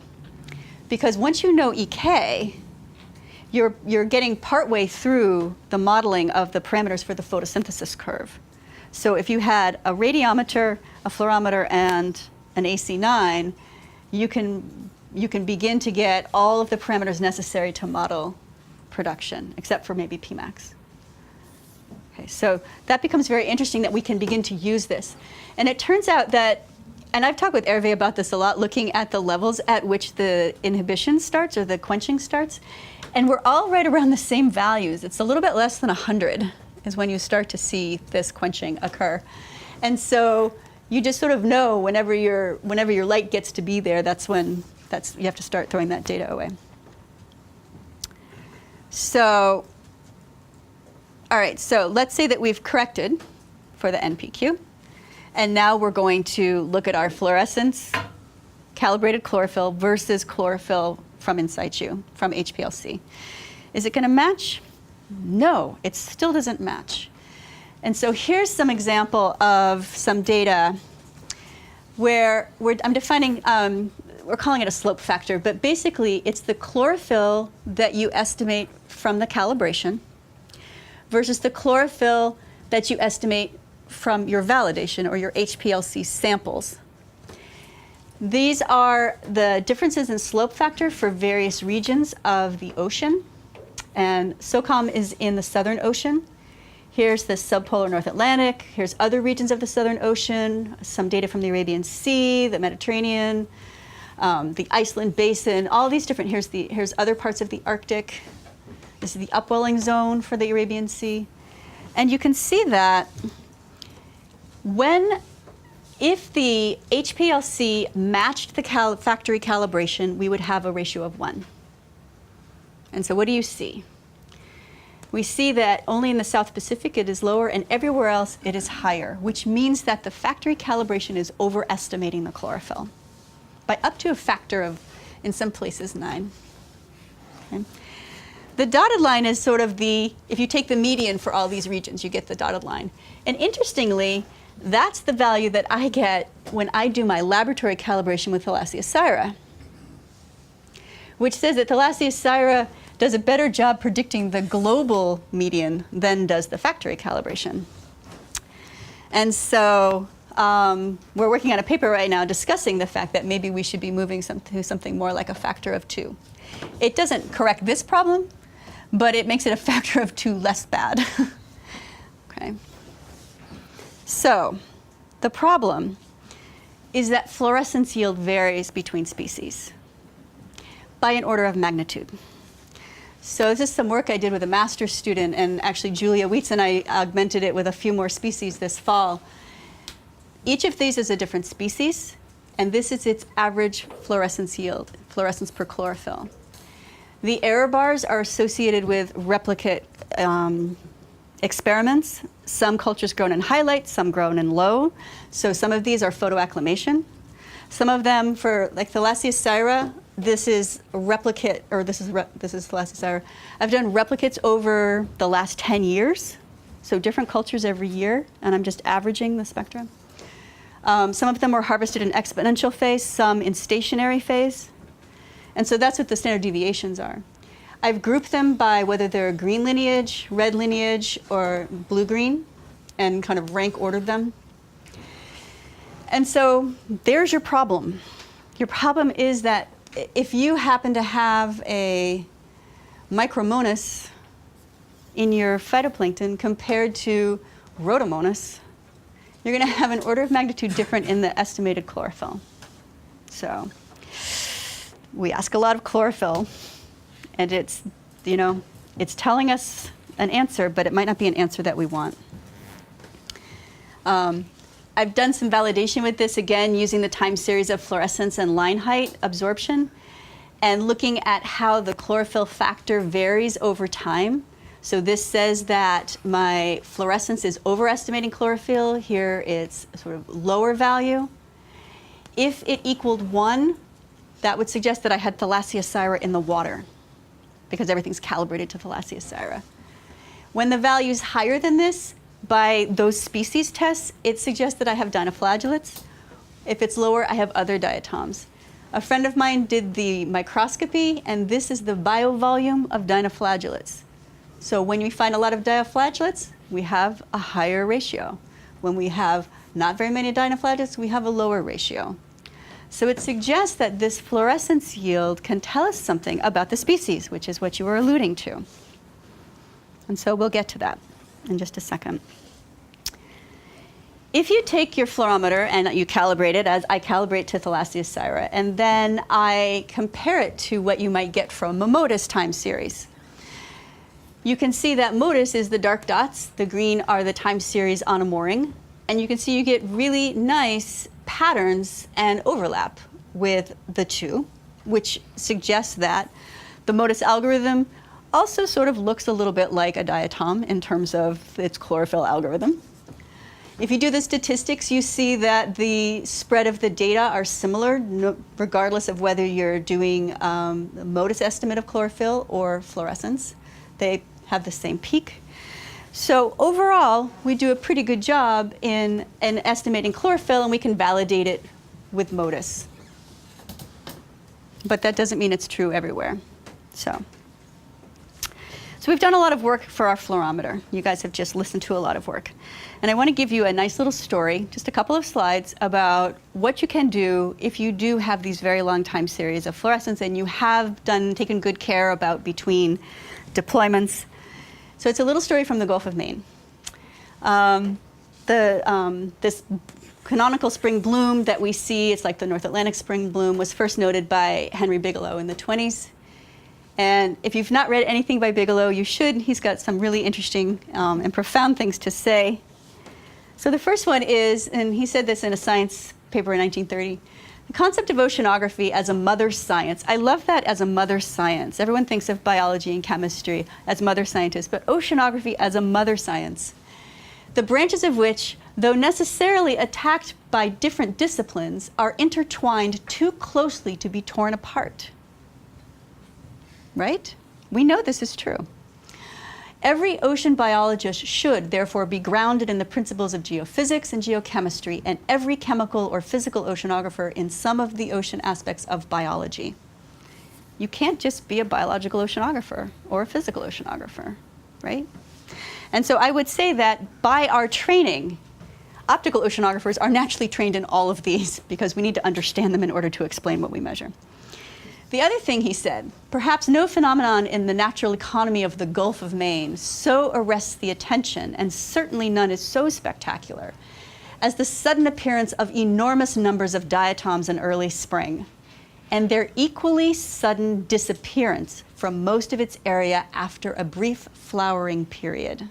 Because once you know EK, you're getting partway through the modeling of the parameters for the photosynthesis curve. So if you had a radiometer, a fluorometer, and an AC9, you can begin to get all of the parameters necessary to model production, except for maybe Pmax. Okay, so that becomes very interesting that we can begin to use this. And it turns out that, and I've talked with Hervé about this a lot, looking at the levels at which the inhibition starts or the quenching starts, and we're all right around the same values. It's a little bit less than 100 is when you start to see this quenching occur. And so you just sort of know whenever your light gets to be there, you have to start throwing that data away. So, all right, so let's say that we've corrected for the NPQ. And now we're going to look at our fluorescence, calibrated chlorophyll versus chlorophyll from in situ, from HPLC. Is it going to match? No, it still doesn't match. And so here's some example of some data where I'm defining, we're calling it a slope factor, but basically it's the chlorophyll that you estimate from the calibration versus the chlorophyll that you estimate from your validation or your HPLC samples. These are the differences in slope factor for various regions of the ocean. And SOCOM is in the Southern Ocean. Here's the subpolar North Atlantic. Here's other regions of the Southern Ocean, some data from the Arabian Sea, the Mediterranean, the Iceland Basin, all these different, here's other parts of the Arctic. This is the upwelling zone for the Arabian Sea. And you can see that if the HPLC matched the factory calibration, we would have a ratio of 1. And so what do you see? We see that only in the South Pacific it is lower, and everywhere else it is higher, which means that the factory calibration is overestimating the chlorophyll by up to a factor of, in some places, 9. Okay. The dotted line is sort of if you take the median for all these regions, you get the dotted line. And interestingly, that's the value that I get when I do my laboratory calibration with Thalassiocera, which says that Thalassiocera does a better job predicting the global median than does the factory calibration. And so we're working on a paper right now discussing the fact that maybe we should be moving to something more like a factor of 2. It doesn't correct this problem, but it makes it a factor of 2 less bad. Okay. So the problem is that fluorescence yield varies between species by an order of magnitude. So this is some work I did with a master's student, and actually Julia Wheats and I augmented it with a few more species this fall. Each of these is a different species, and this is its average fluorescence yield, fluorescence per chlorophyll. The error bars are associated with replicate experiments. Some cultures grown in highlight, some grown in low. So some of these are photoacclimation. Some of them, for like Thalassiocyra, this is a replicate, or this is Thalassiocyra. I've done replicates over the last 10 years, so different cultures every year, and I'm just averaging the spectrum. Some of them were harvested in exponential phase, some in stationary phase. And so that's what the standard deviations are. I've grouped them by whether they're green lineage, red lineage, or blue-green, and kind of rank ordered them. And so there's your problem. Your problem is that if you happen to have a Micromonas in your phytoplankton compared to Rhodomonas, you're going to have an order of magnitude different in the estimated chlorophyll. So we ask a lot of chlorophyll, and it's, you know, it's telling us an answer, but it might not be an answer that we want. I've done some validation with this, again, using the time series of fluorescence and line height absorption, and looking at how the chlorophyll factor varies over time. So this says that my fluorescence is overestimating chlorophyll. Here it's sort of lower value. If it equaled 1, that would suggest that I had Thalassiocyra in the water, because everything's calibrated to Thalassiocyra. When the value is higher than this, by those species tests, it suggests that I have dinoflagellates. If it's lower, I have other diatoms. A friend of mine did the microscopy, and this is the biovolume of dinoflagellates. So when we find a lot of dinoflagellates, we have a higher ratio. When we have not very many dinoflagellates, we have a lower ratio. So it suggests that this fluorescence yield can tell us something about the species, which is what you were alluding to. And so we'll get to that in just a second. If you take your fluorometer and you calibrate it, as I calibrate to Thalassiocyra, and then I compare it to what you might get from a MODIS time series, you can see that MODIS is the dark dots. The green are the time series on a mooring. And you can see you get really nice patterns and overlap with the two, which suggests that the MODIS algorithm also sort of looks a little bit like a diatom in terms of its chlorophyll algorithm. If you do the statistics, you see that the spread of the data are similar, regardless of whether you're doing the MODIS estimate of chlorophyll or fluorescence. They have the same peak. So overall, we do a pretty good job in estimating chlorophyll, and we can validate it with MODIS. But that doesn't mean it's true everywhere. So we've done a lot of work for our fluorometer. You guys have just listened to a lot of work. And I want to give you a nice little story, just a couple of slides, about what you can do if you do have these very long time series of fluorescence and you have taken good care about between deployments. So it's a little story from the Gulf of Maine. This canonical spring bloom that we see, it's like the North Atlantic spring bloom, was first noted by Henry Bigelow in the 20s. And if you've not read anything by Bigelow, you should. He's got some really interesting and profound things to say. So the first one is, and he said this in a science paper in 1930, the concept of oceanography as a mother science. I love that, as a mother science. Everyone thinks of biology and chemistry as mother scientists, but oceanography as a mother science, the branches of which, though necessarily attacked by different disciplines, are intertwined too closely to be torn apart. Right? We know this is true. Every ocean biologist should, therefore, be grounded in the principles of geophysics and geochemistry, and every chemical or physical oceanographer in some of the ocean aspects of biology. You can't just be a biological oceanographer or a physical oceanographer, right? And so I would say that by our training, optical oceanographers are naturally trained in all of these because we need to understand them in order to explain what we measure. The other thing he said, perhaps no phenomenon in the natural economy of the Gulf of Maine so arrests the attention, and certainly none is so spectacular, as the sudden appearance of enormous numbers of diatoms in early spring, and their equally sudden disappearance from most of its area after a brief flowering period.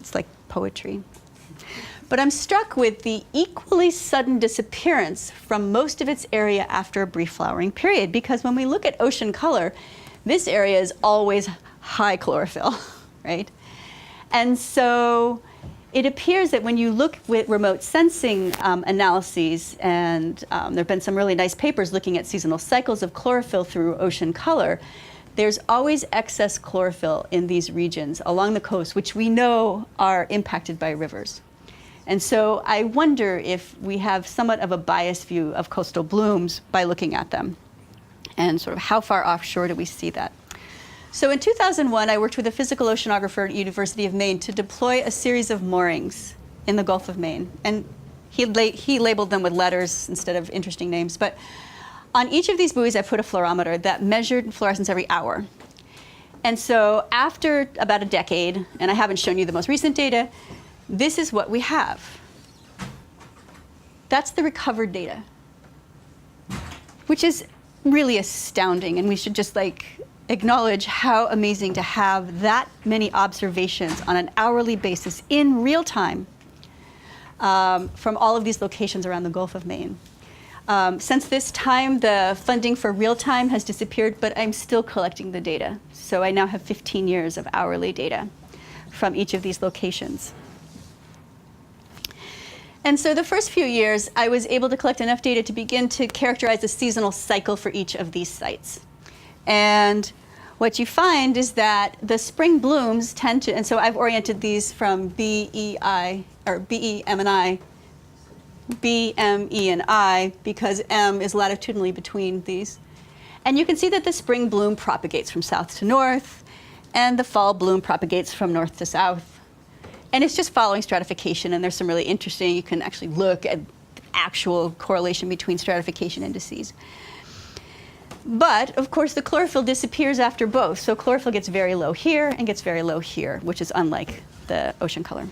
It's like poetry. But I'm struck with the equally sudden disappearance from most of its area after a brief flowering period, because when we look at ocean color, this area is always high chlorophyll, right? And so it appears that when you look with remote sensing analyses, and there have been some really nice papers looking at seasonal cycles of chlorophyll through ocean color, there's always excess chlorophyll in these regions along the coast, which we know are impacted by rivers. And so I wonder if we have somewhat of a biased view of coastal blooms by looking at them, and sort of how far offshore do we see that. So in 2001, I worked with a physical oceanographer at University of Maine to deploy a series of moorings in the Gulf of Maine. And he labeled them with letters instead of interesting names. But on each of these buoys, I put a fluorometer that measured fluorescence every hour. And so after about a decade, and I haven't shown you the most recent data, this is what we have. That's the recovered data, which is really astounding. And we should just acknowledge how amazing to have that many observations on an hourly basis in real time from all of these locations around the Gulf of Maine. Since this time, the funding for real time has disappeared, but I'm still collecting the data. So I now have 15 years of hourly data from each of these locations. And so the first few years, I was able to collect enough data to begin to characterize the seasonal cycle for each of these sites. And what you find is that the spring blooms tend to, and so I've oriented these from B, E, I, or B, E, M, and I, B, M, E, and I, because M is latitudinally between these. And you can see that the spring bloom propagates from south to north, and the fall bloom propagates from north to south. And it's just following stratification, and there's some really interesting, you can actually look at actual correlation between stratification indices. But, of course, the chlorophyll disappears after both. So chlorophyll gets very low here and gets very low here, which is unlike the ocean color.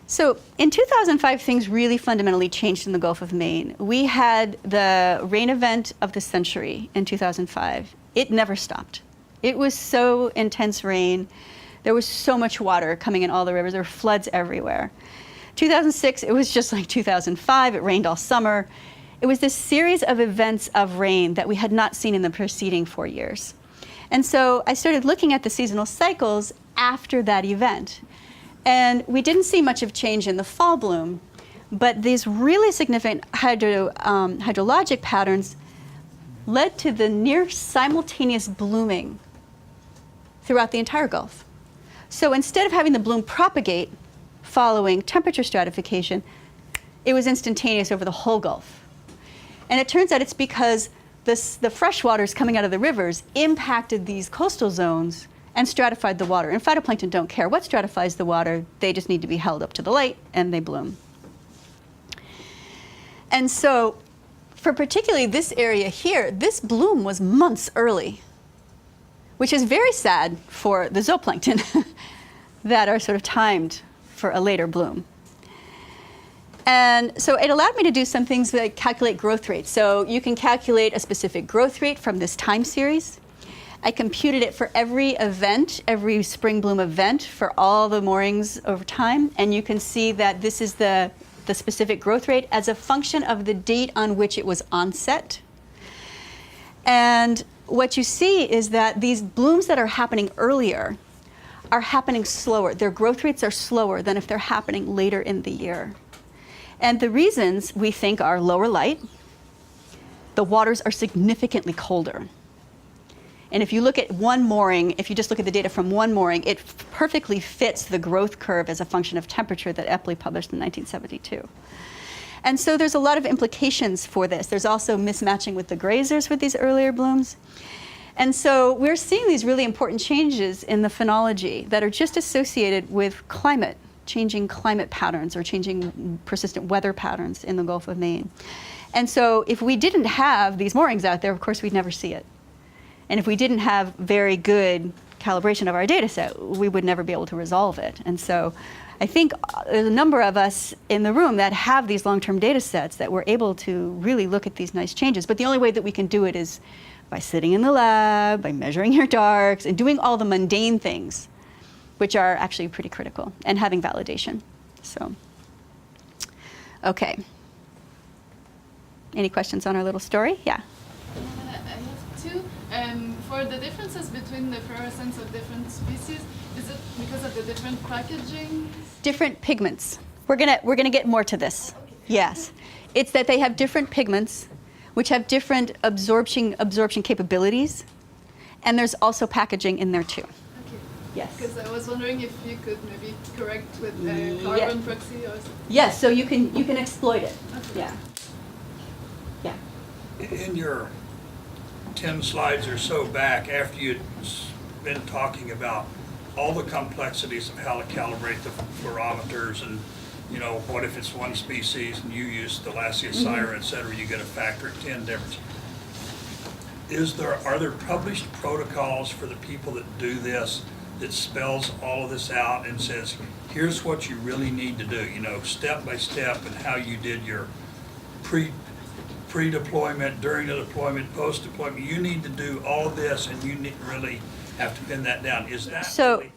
So in 2005, things really fundamentally changed in the Gulf of Maine. We had the rain event of the century in 2005. It never stopped. It was so intense rain. There was so much water coming in all the rivers. There were floods everywhere. 2006, it was just like 2005. It rained all summer. It was this series of events of rain that we had not seen in the preceding 4 years. And so I started looking at the seasonal cycles after that event. And we didn't see much of change in the fall bloom, but these really significant hydrologic patterns led to the near simultaneous blooming throughout the entire Gulf. So instead of having the bloom propagate following temperature stratification, it was instantaneous over the whole Gulf. And it turns out it's because the fresh waters coming out of the rivers impacted these coastal zones and stratified the water. And phytoplankton don't care what stratifies the water. They just need to be held up to the light, and they bloom. And so for particularly this area here, this bloom was months early, which is very sad for the zooplankton that are sort of timed for a later bloom. And so it allowed me to do some things like calculate growth rates. So you can calculate a specific growth rate from this time series. I computed it for every event, every spring bloom event for all the moorings over time. And you can see that this is the specific growth rate as a function of the date on which it was onset. And what you see is that these blooms that are happening earlier are happening slower. Their growth rates are slower than if they're happening later in the year. And the reasons we think are lower light. The waters are significantly colder. And if you look at one mooring, if you just look at the data from one mooring, it perfectly fits the growth curve as a function of temperature that Epley published in 1972. And so there's a lot of implications for this. There's also mismatching with the grazers with these earlier blooms. And so we're seeing these really important changes in the phenology that are just associated with climate, changing climate patterns or changing persistent weather patterns in the Gulf of Maine. And so if we didn't have these moorings out there, of course, we'd never see it. And if we didn't have very good calibration of our data set, we would never be able to resolve it. And so I think there's a number of us in the room that have these long-term data sets that we're able to really look at these nice changes. But the only way that we can do it is by sitting in the lab, by measuring your darks, and doing all the mundane things, which are actually pretty critical, and having validation. So. Okay. Any questions on our little story? Yeah. I have two. For the differences between the fluorescence of different species, is it because of the different packaging? Different pigments. We're gonna get more to this. Yes. It's that they have different pigments, which have different absorption capabilities, and there's also packaging in there too. Okay. Yes. Because I was wondering if you could maybe correct with carbon Yeah. proxy or something. Yes, so you can exploit it. Okay. Yeah. Yeah. In your 10 slides or so back, after you'd been talking about all the complexities of how to calibrate the fluorometers and, you know, what if it's one species and you use Thalassia Syra, et cetera, you get a factor of 10 difference. Are there published protocols for the people that do this that spells all of this out and says, here's what you really need to do, you know, step by step, and how you did your pre-deployment, during the deployment, post-deployment, you need to do all this, and you really have to pin that down. Is that So really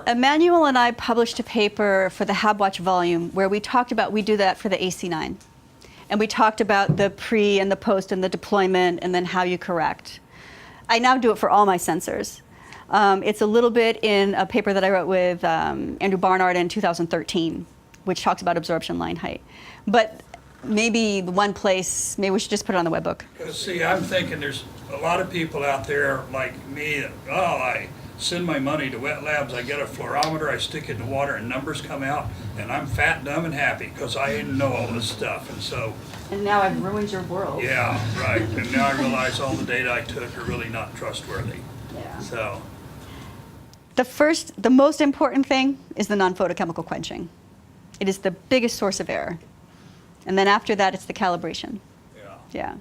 Emmanuel and I published a paper for the HabWatch volume where we talked about, we do that for the AC9. And we talked about the pre and the post and the deployment and then how you correct. I now do it for all my sensors. It's a little bit in a paper that I wrote with Andrew Barnard in 2013, which talks about absorption line height. But maybe one place, maybe we should just put it on the webbook. Because, see, I'm thinking there's a lot of people out there like me that, I send my money to wet labs, I get a fluorometer, I stick it in the water, and numbers come out, and I'm fat, dumb, and happy because I didn't know all this stuff. And so, And now I've ruined your world. yeah, right. And now I realize all the data I took are really not trustworthy. Yeah. So, The most important thing is the non-photochemical quenching. It is the biggest source of error. And then after that, it's the calibration. yeah. Yeah.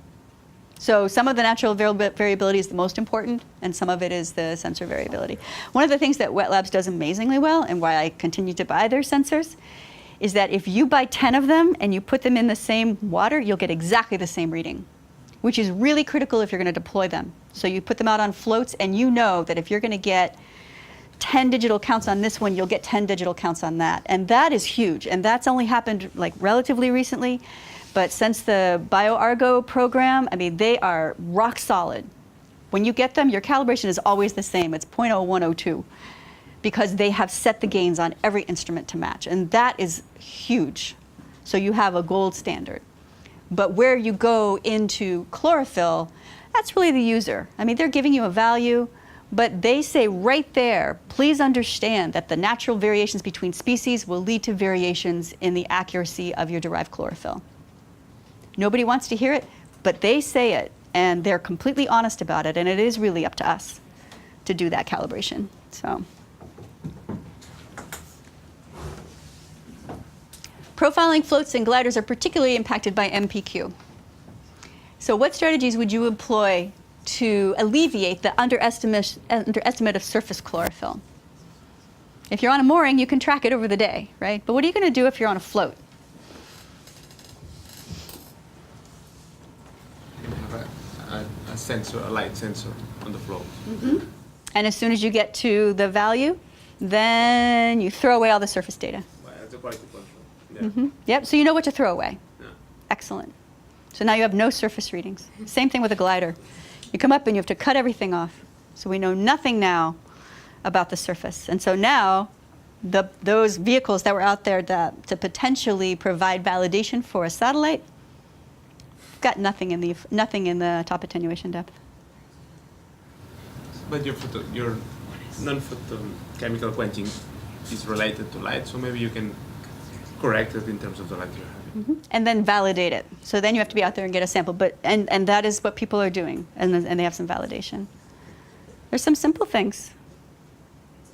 So some of the natural variability is the most important, and some of it is the sensor variability. One of the things that Wet Labs does amazingly well, and why I continue to buy their sensors, is that if you buy 10 of them and you put them in the same water, you'll get exactly the same reading, which is really critical if you're going to deploy them. So you put them out on floats, and you know that if you're going to get 10 digital counts on this one, you'll get 10 digital counts on that. And that is huge. And that's only happened like relatively recently. But since the BioArgo program, I mean, they are rock solid. When you get them, your calibration is always the same. It's 0.0102 because they have set the gains on every instrument to match. And that is huge. So you have a gold standard. But where you go into chlorophyll, that's really the user. I mean, they're giving you a value, but they say right there, please understand that the natural variations between species will lead to variations in the accuracy of your derived chlorophyll. Nobody wants to hear it, but they say it, and they're completely honest about it, and it is really up to us to do that calibration. So, profiling floats and gliders are particularly impacted by MPQ. So what strategies would you employ to alleviate the underestimate of surface chlorophyll? If you're on a mooring, you can track it over the day, right? But what are you going to do if you're on a float? You have a sensor, a light sensor on the float. And as soon as you get to the value, then you throw away all the surface data. Well, that's a quality control. Yeah. Yep, so you know what to throw away. Yeah. Excellent. So now you have no surface readings. Same thing with a glider. You come up and you have to cut everything off. So we know nothing now about the surface. And so now those vehicles that were out there to potentially provide validation for a satellite got nothing in the top attenuation depth. But your non-photochemical quenching is related to light, so maybe you can correct it in terms of the light you're having. And then validate it. So then you have to be out there and get a sample. And that is what people are doing, and they have some validation. There's some simple things.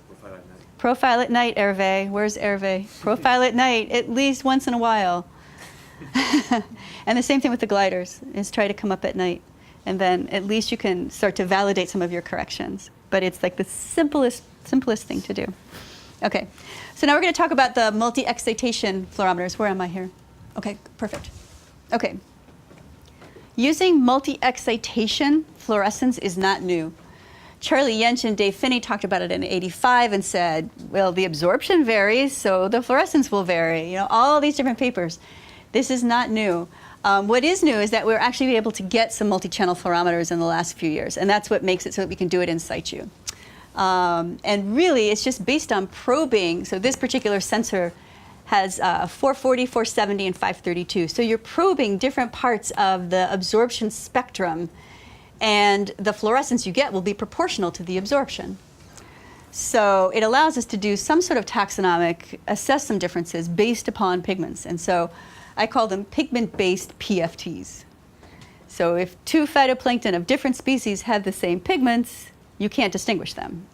Profile at night. Profile at night, Hervé. Where's Hervé? Profile at night, at least once in a while. And the same thing with the gliders, is try to come up at night. And then at least you can start to validate some of your corrections. But it's like the simplest thing to do. Okay, so now we're going to talk about the multi-excitation fluorometers. Where am I here? Okay, perfect. Okay. Using multi-excitation fluorescence is not new. Charlie Yench and Dave Finney talked about it in '85 and said, well, the absorption varies, so the fluorescence will vary. You know, all these different papers. This is not new. What is new is that we're actually able to get some multi-channel fluorometers in the last few years, and that's what makes it so that we can do it in situ. And really, it's just based on probing. So this particular sensor has 440, 470, and 532. So you're probing different parts of the absorption spectrum, and the fluorescence you get will be proportional to the absorption. So it allows us to do some sort of taxonomic, assess some differences based upon pigments. And so I call them pigment-based PFTs. So if two phytoplankton of different species have the same pigments, you can't distinguish them.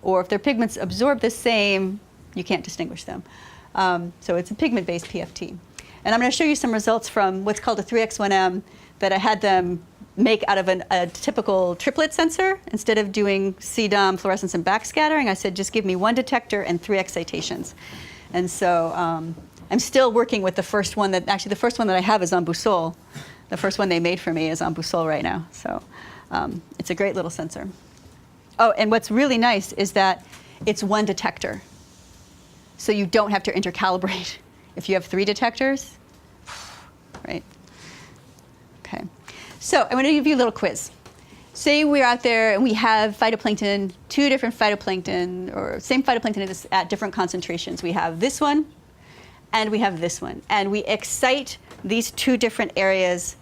Or if their pigments absorb the same, you can't distinguish them. So it's a pigment-based PFT. And I'm going to show you some results from what's called a 3x1M that I had them make out of a typical triplet sensor. Instead of doing CDOM, fluorescence, and backscattering, I said just give me one detector and 3 excitations. And so I'm still working with the first one that, actually the first one that I have is on Boussole. The first one they made for me is on Boussole right now. So it's a great little sensor. Oh, and what's really nice is that it's one detector. So you don't have to intercalibrate. If you have 3 detectors, right? Okay. So I'm going to give you a little quiz. Say we're out there and we have phytoplankton, 2 different phytoplankton, or same phytoplankton at different concentrations. We have this one, and we have this one. And we excite these 2 different areas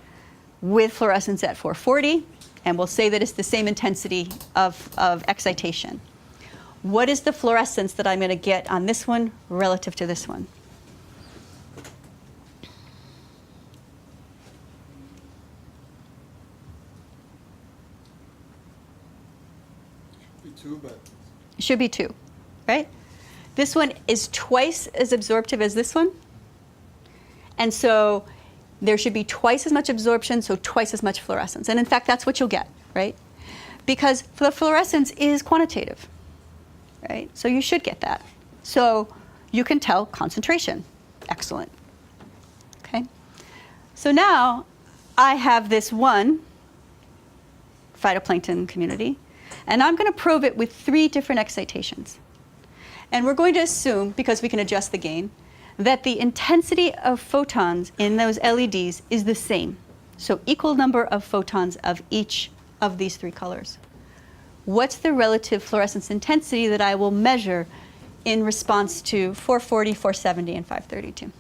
with fluorescence at 440, and we'll say that it's the same intensity of excitation. What is the fluorescence that I'm going to get on this one relative to this one? It should be 2, right? This one is twice as absorptive as this one. And so there should be twice as much absorption, so twice as much fluorescence. And in fact, that's what you'll get, right? Because the fluorescence is quantitative, right? So you should get that. So you can tell concentration. Excellent. Okay? So now I have this one phytoplankton community, and I'm going to probe it with 3 different excitations. And we're going to assume, because we can adjust the gain, that the intensity of photons in those LEDs is the same. So equal number of photons of each of these 3 colors. What's the relative fluorescence intensity that I will measure in response to 440, 470, and 532?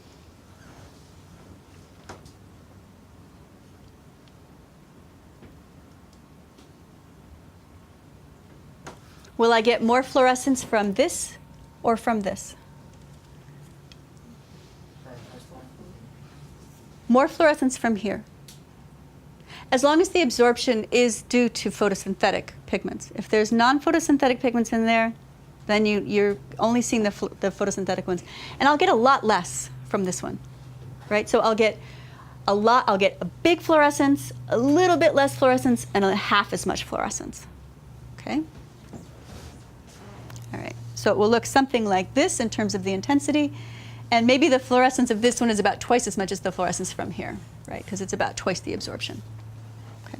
Will I get more fluorescence from this or from this? More fluorescence from here. As long as the absorption is due to photosynthetic pigments. If there's non-photosynthetic pigments in there, then you're only seeing the photosynthetic ones. And I'll get a lot less from this one, right? So I'll get a big fluorescence, a little bit less fluorescence, and a half as much fluorescence, okay? All right, so it will look something like this in terms of the intensity, and maybe the fluorescence of this one is about twice as much as the fluorescence from here, right? Because it's about twice the absorption. Okay.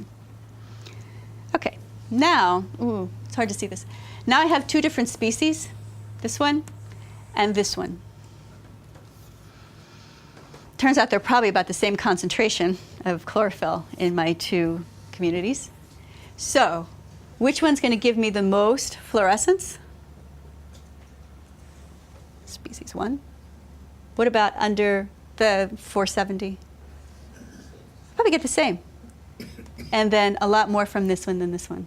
Okay, now, ooh, it's hard to see this. Now I have 2 different species, this one and this one. Turns out they're probably about the same concentration of chlorophyll in my 2 communities. So, which one's going to give me the most fluorescence? Species 1. What about under the 470? Probably get the same. And then a lot more from this one than this one.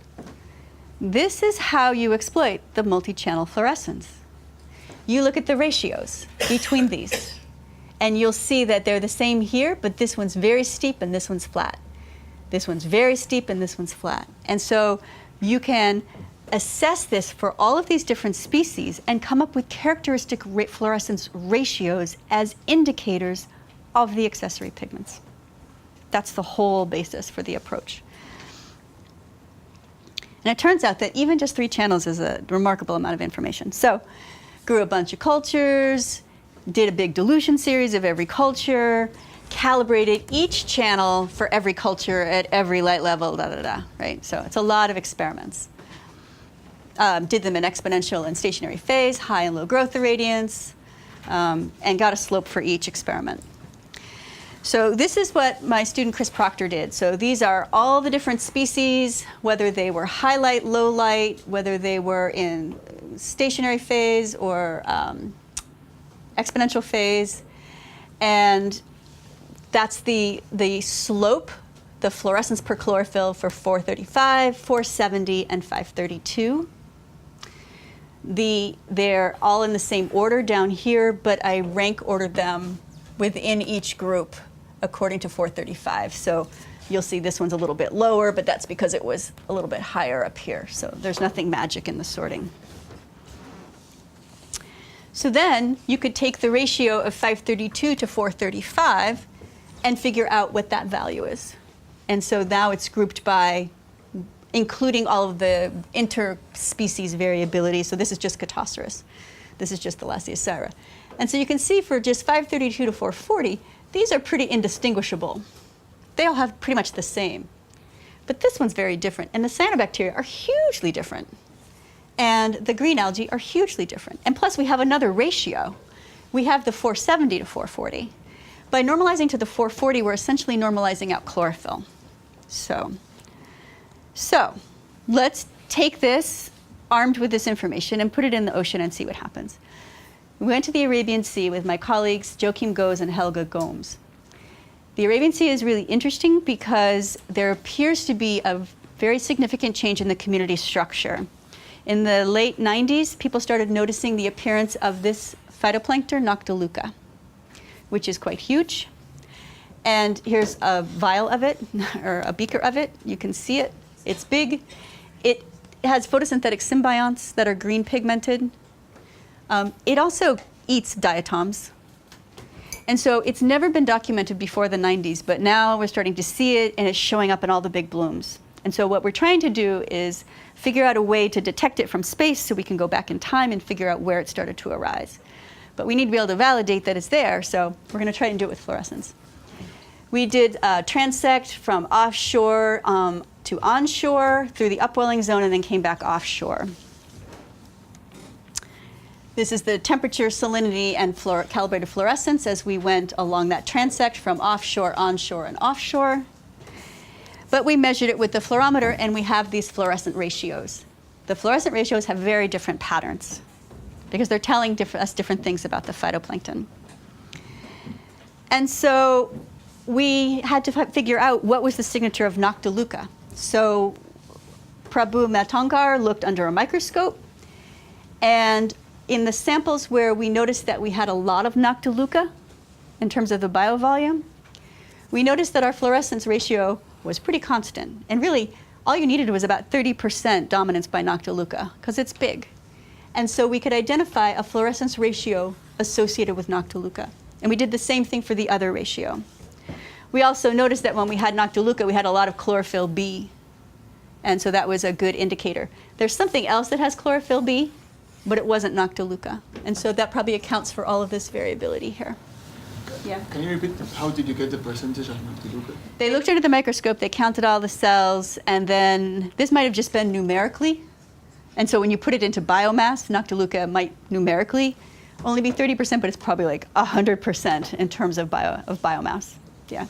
This is how you exploit the multi-channel fluorescence. You look at the ratios between these, and you'll see that they're the same here, but this one's very steep and this one's flat. This one's very steep and this one's flat. And so you can assess this for all of these different species and come up with characteristic fluorescence ratios as indicators of the accessory pigments. That's the whole basis for the approach. And it turns out that even just 3 channels is a remarkable amount of information. So, grew a bunch of cultures, did a big dilution series of every culture, calibrated each channel for every culture at every light level, right? So it's a lot of experiments. Did them in exponential and stationary phase, high and low growth irradiance, and got a slope for each experiment. So this is what my student Chris Proctor did. So these are all the different species, whether they were high light, low light, whether they were in stationary phase or exponential phase. And that's the slope, the fluorescence per chlorophyll for 435, 470, and 532. They're all in the same order down here, but I rank ordered them within each group according to 435. So you'll see this one's a little bit lower, but that's because it was a little bit higher up here. So there's nothing magic in the sorting. So then you could take the ratio of 532 to 435 and figure out what that value is. And so now it's grouped by including all of the interspecies variability. So this is just Cattosaurus. This is just the Lasiosira. And so you can see for just 532 to 440, these are pretty indistinguishable. They all have pretty much the same. But this one's very different. And the cyanobacteria are hugely different. And the green algae are hugely different. And plus, we have another ratio. We have the 470 to 440. By normalizing to the 440, we're essentially normalizing out chlorophyll. So let's take this, armed with this information, and put it in the ocean and see what happens. We went to the Arabian Sea with my colleagues Joachim Goes and Helga Gomes. The Arabian Sea is really interesting because there appears to be a very significant change in the community structure. In the late 90s, people started noticing the appearance of this phytoplankton, Noctiluca, which is quite huge. And here's a vial of it, or a beaker of it. You can see it. It's big. It has photosynthetic symbionts that are green pigmented. It also eats diatoms. And so it's never been documented before the 90s, but now we're starting to see it, and it's showing up in all the big blooms. And so what we're trying to do is figure out a way to detect it from space so we can go back in time and figure out where it started to arise. But we need to be able to validate that it's there, so we're going to try and do it with fluorescence. We did transect from offshore to onshore through the upwelling zone and then came back offshore. This is the temperature, salinity, and calibrated fluorescence as we went along that transect from offshore, onshore, and offshore. But we measured it with the fluorometer, and we have these fluorescent ratios. The fluorescent ratios have very different patterns because they're telling us different things about the phytoplankton. And so we had to figure out what was the signature of Noctiluca. So Prabhu Matongar looked under a microscope, and in the samples where we noticed that we had a lot of Noctiluca in terms of the biovolume, we noticed that our fluorescence ratio was pretty constant. And really, all you needed was about 30% dominance by Noctiluca, because it's big. And so we could identify a fluorescence ratio associated with Noctiluca. And we did the same thing for the other ratio. We also noticed that when we had Noctiluca, we had a lot of chlorophyll B. And so that was a good indicator. There's something else that has chlorophyll B, but it wasn't Noctiluca. And so that probably accounts for all of this variability here. Yeah. Can you repeat, how did you get the percentage of Noctiluca? They looked under the microscope, they counted all the cells, and then this might have just been numerically. And so when you put it into biomass, Noctiluca might numerically only be 30%, but it's probably like 100% in terms of biomass. Yeah.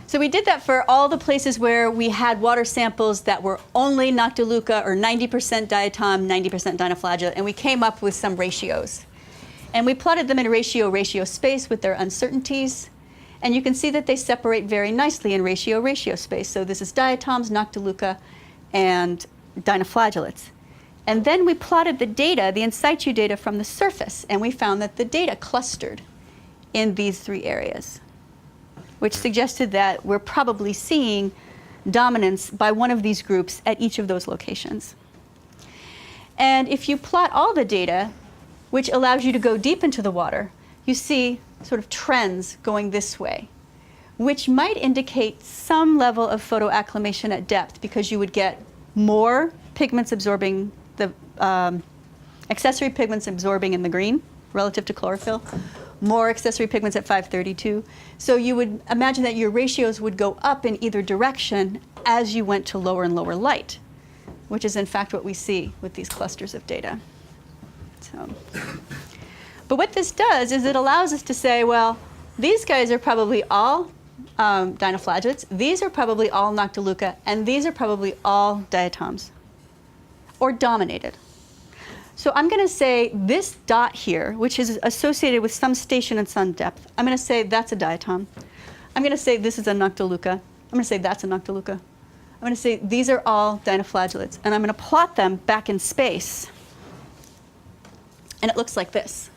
So we did that for all the places where we had water samples that were only Noctiluca or 90% diatom, 90% dinoflagellate, and we came up with some ratios. And we plotted them in ratio space with their uncertainties. And you can see that they separate very nicely in ratio space. So this is diatoms, Noctiluca, and dinoflagellates. And then we plotted the data, the in situ data from the surface, and we found that the data clustered in these three areas, which suggested that we're probably seeing dominance by one of these groups at each of those locations. And if you plot all the data, which allows you to go deep into the water, you see sort of trends going this way, which might indicate some level of photoacclimation at depth because you would get more pigments absorbing, the accessory pigments absorbing in the green relative to chlorophyll, more accessory pigments at 532. So you would imagine that your ratios would go up in either direction as you went to lower and lower light, which is in fact what we see with these clusters of data. So, but what this does is it allows us to say, well, These guys are probably all dinoflagellates. These are probably all Noctiluca, and these are probably all diatoms, or dominated. So I'm going to say this dot here, which is associated with some station and some depth, I'm going to say that's a diatom. I'm going to say this is a Noctiluca. I'm going to say that's a Noctiluca. I'm going to say these are all dinoflagellates, and I'm going to plot them back in space. And it looks like this.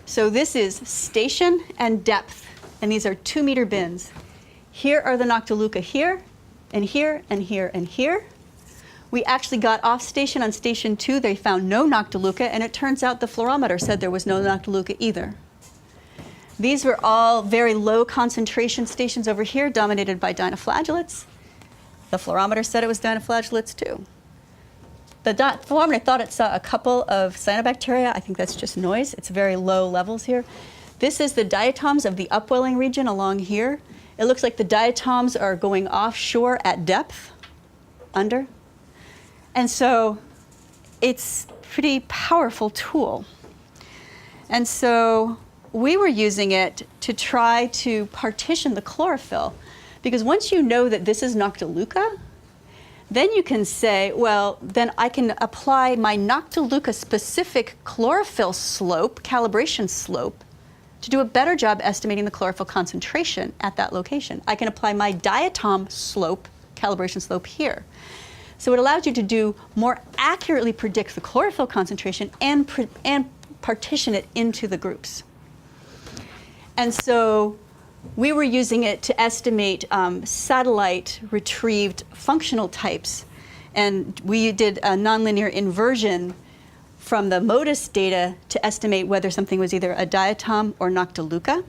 So this is station and depth, and these are 2-meter bins. Here are the Noctiluca here, and here, and here, and here. We actually got off station on station 2. They found no Noctiluca, and it turns out the fluorometer said there was no Noctiluca either. These were all very low concentration stations over here, dominated by dinoflagellates. The fluorometer said it was dinoflagellates too. The fluorometer thought it saw a couple of cyanobacteria. I think that's just noise. It's very low levels here. This is the diatoms of the upwelling region along here. It looks like the diatoms are going offshore at depth, under. And so it's a pretty powerful tool. And so we were using it to try to partition the chlorophyll. Because once you know that this is Noctiluca, then you can say, well, then I can apply my Noctiluca specific chlorophyll slope, calibration slope, to do a better job estimating the chlorophyll concentration at that location. I can apply my diatom slope, calibration slope here. So it allows you to do more accurately predict the chlorophyll concentration and partition it into the groups. And so we were using it to estimate satellite retrieved functional types. And we did a nonlinear inversion from the MODIS data to estimate whether something was either a diatom or Noctiluca.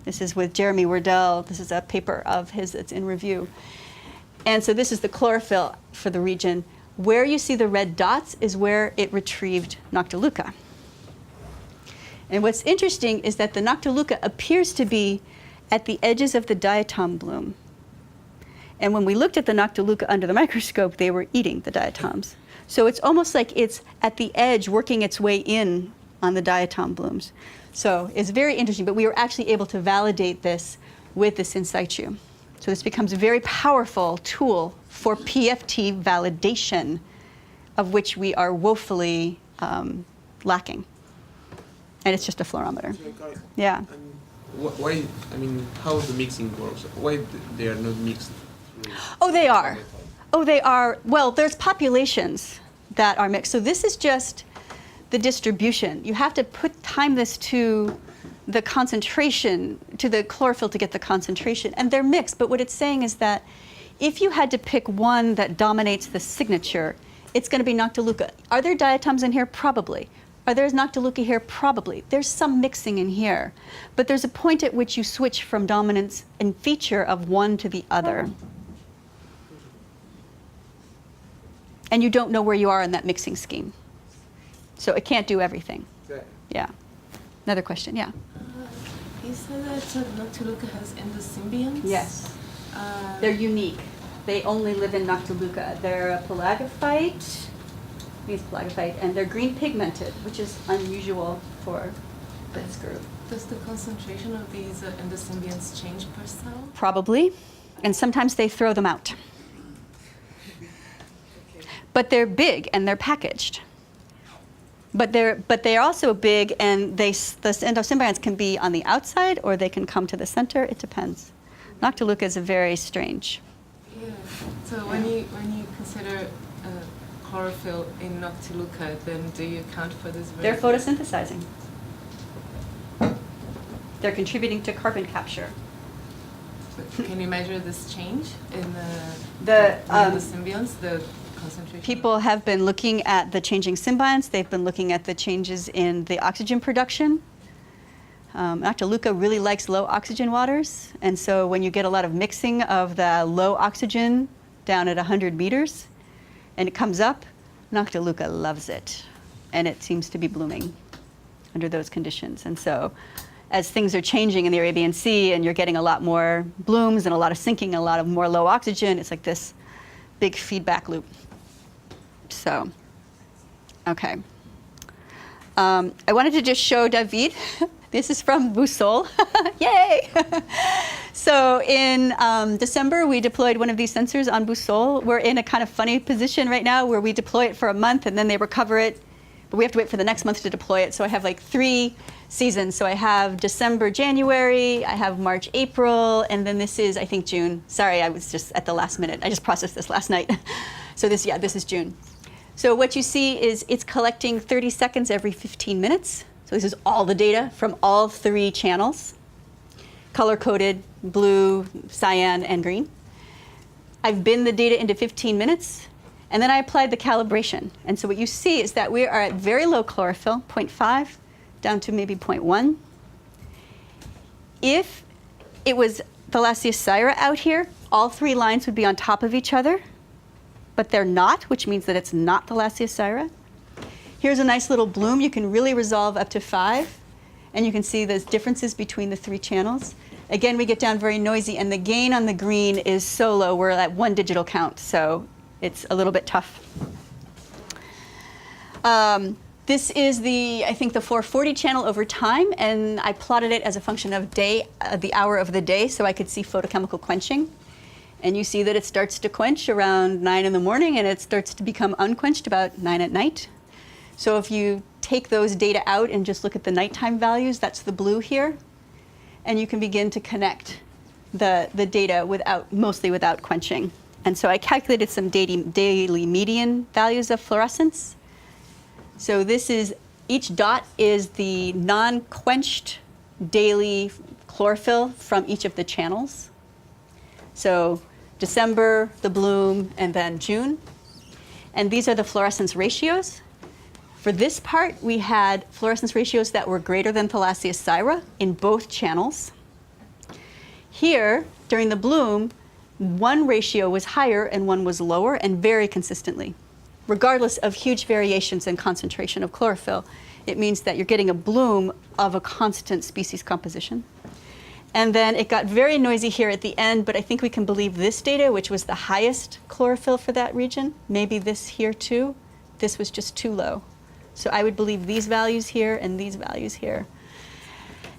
This is with Jeremy Wardell. This is a paper of his that's in review. And so this is the chlorophyll for the region. Where you see the red dots is where it retrieved Noctiluca. And what's interesting is that the Noctiluca appears to be at the edges of the diatom bloom. And when we looked at the Noctiluca under the microscope, they were eating the diatoms. So it's almost like it's at the edge working its way in on the diatom blooms. So it's very interesting, but we were actually able to validate this with this in situ. So this becomes a very powerful tool for PFT validation, of which we are woefully lacking. And it's just a fluorometer. Yeah. Why, I mean, how the mixing works? Why they are not mixed? Oh, they are. Oh, they are. Well, there's populations that are mixed. So this is just the distribution. You have to time this to the concentration, to the chlorophyll to get the concentration. And they're mixed. But what it's saying is that if you had to pick one that dominates the signature, it's going to be Noctiluca. Are there diatoms in here? Probably. Are there Noctiluca here? Probably. There's some mixing in here. But there's a point at which you switch from dominance and feature of one to the other. And you don't know where you are in that mixing scheme. So it can't do everything. Yeah. Another question, yeah. You said that Noctiluca has endosymbionts? Yes. They're unique. They only live in Noctiluca. They're a pelagophyte. These pelagophyte, and they're green pigmented, which is unusual for this group. Does the concentration of these endosymbionts change per cell? Probably, and sometimes they throw them out. But they're big and they're packaged. But they're also big, and the endosymbionts can be on the outside or they can come to the center. It depends. Noctiluca is a very strange. Yeah. So when you consider chlorophyll in Noctiluca, then do you account for this? They're photosynthesizing. They're contributing to carbon capture. But can you measure this change in the symbionts, the concentration? People have been looking at the changing symbionts. They've been looking at the changes in the oxygen production. Noctiluca really likes low oxygen waters, and so when you get a lot of mixing of the low oxygen down at 100 meters, and it comes up, Noctiluca loves it, and it seems to be blooming under those conditions. And so as things are changing in the Arabian Sea and you're getting a lot more blooms and a lot of sinking, a lot of more low oxygen, it's like this big feedback loop. So, okay. I wanted to just show David This is from Boussole. Yay! So in December, we deployed one of these sensors on Boussole. We're in a kind of funny position right now where we deploy it for a month and then they recover it, but we have to wait for the next month to deploy it. So I have like 3 seasons. So I have December, January, I have March, April, and then this is, I think, June. Sorry, I was just at the last minute. I just processed this last night. So this is June. So what you see is it's collecting 30 seconds every 15 minutes. So this is all the data from all 3 channels, color-coded, blue, cyan, and green. I've binned the data into 15 minutes, and then I applied the calibration. And so what you see is that we are at very low chlorophyll, 0.5, down to maybe 0.1. If it was Thalassiocyra out here, all 3 lines would be on top of each other, but they're not, which means that it's not Thalassiocyra. Here's a nice little bloom. You can really resolve up to 5, and you can see those differences between the 3 channels. Again, we get down very noisy, and the gain on the green is so low. We're at 1 digital count, so it's a little bit tough. This is I think the 440 channel over time, and I plotted it as a function of the hour of the day, so I could see photochemical quenching. And you see that it starts to quench around 9 in the morning, and it starts to become unquenched about 9 at night. So if you take those data out and just look at the nighttime values, that's the blue here, and you can begin to connect the data mostly without quenching. And so I calculated some daily median values of fluorescence. So each dot is the non-quenched daily chlorophyll from each of the channels. So December, the bloom, and then June. And these are the fluorescence ratios. For this part, we had fluorescence ratios that were greater than Thalassiocyra in both channels. Here, during the bloom, one ratio was higher and one was lower, and very consistently. Regardless of huge variations in concentration of chlorophyll, it means that you're getting a bloom of a constant species composition. And then it got very noisy here at the end, but I think we can believe this data, which was the highest chlorophyll for that region. Maybe this here too. This was just too low. So I would believe these values here and these values here.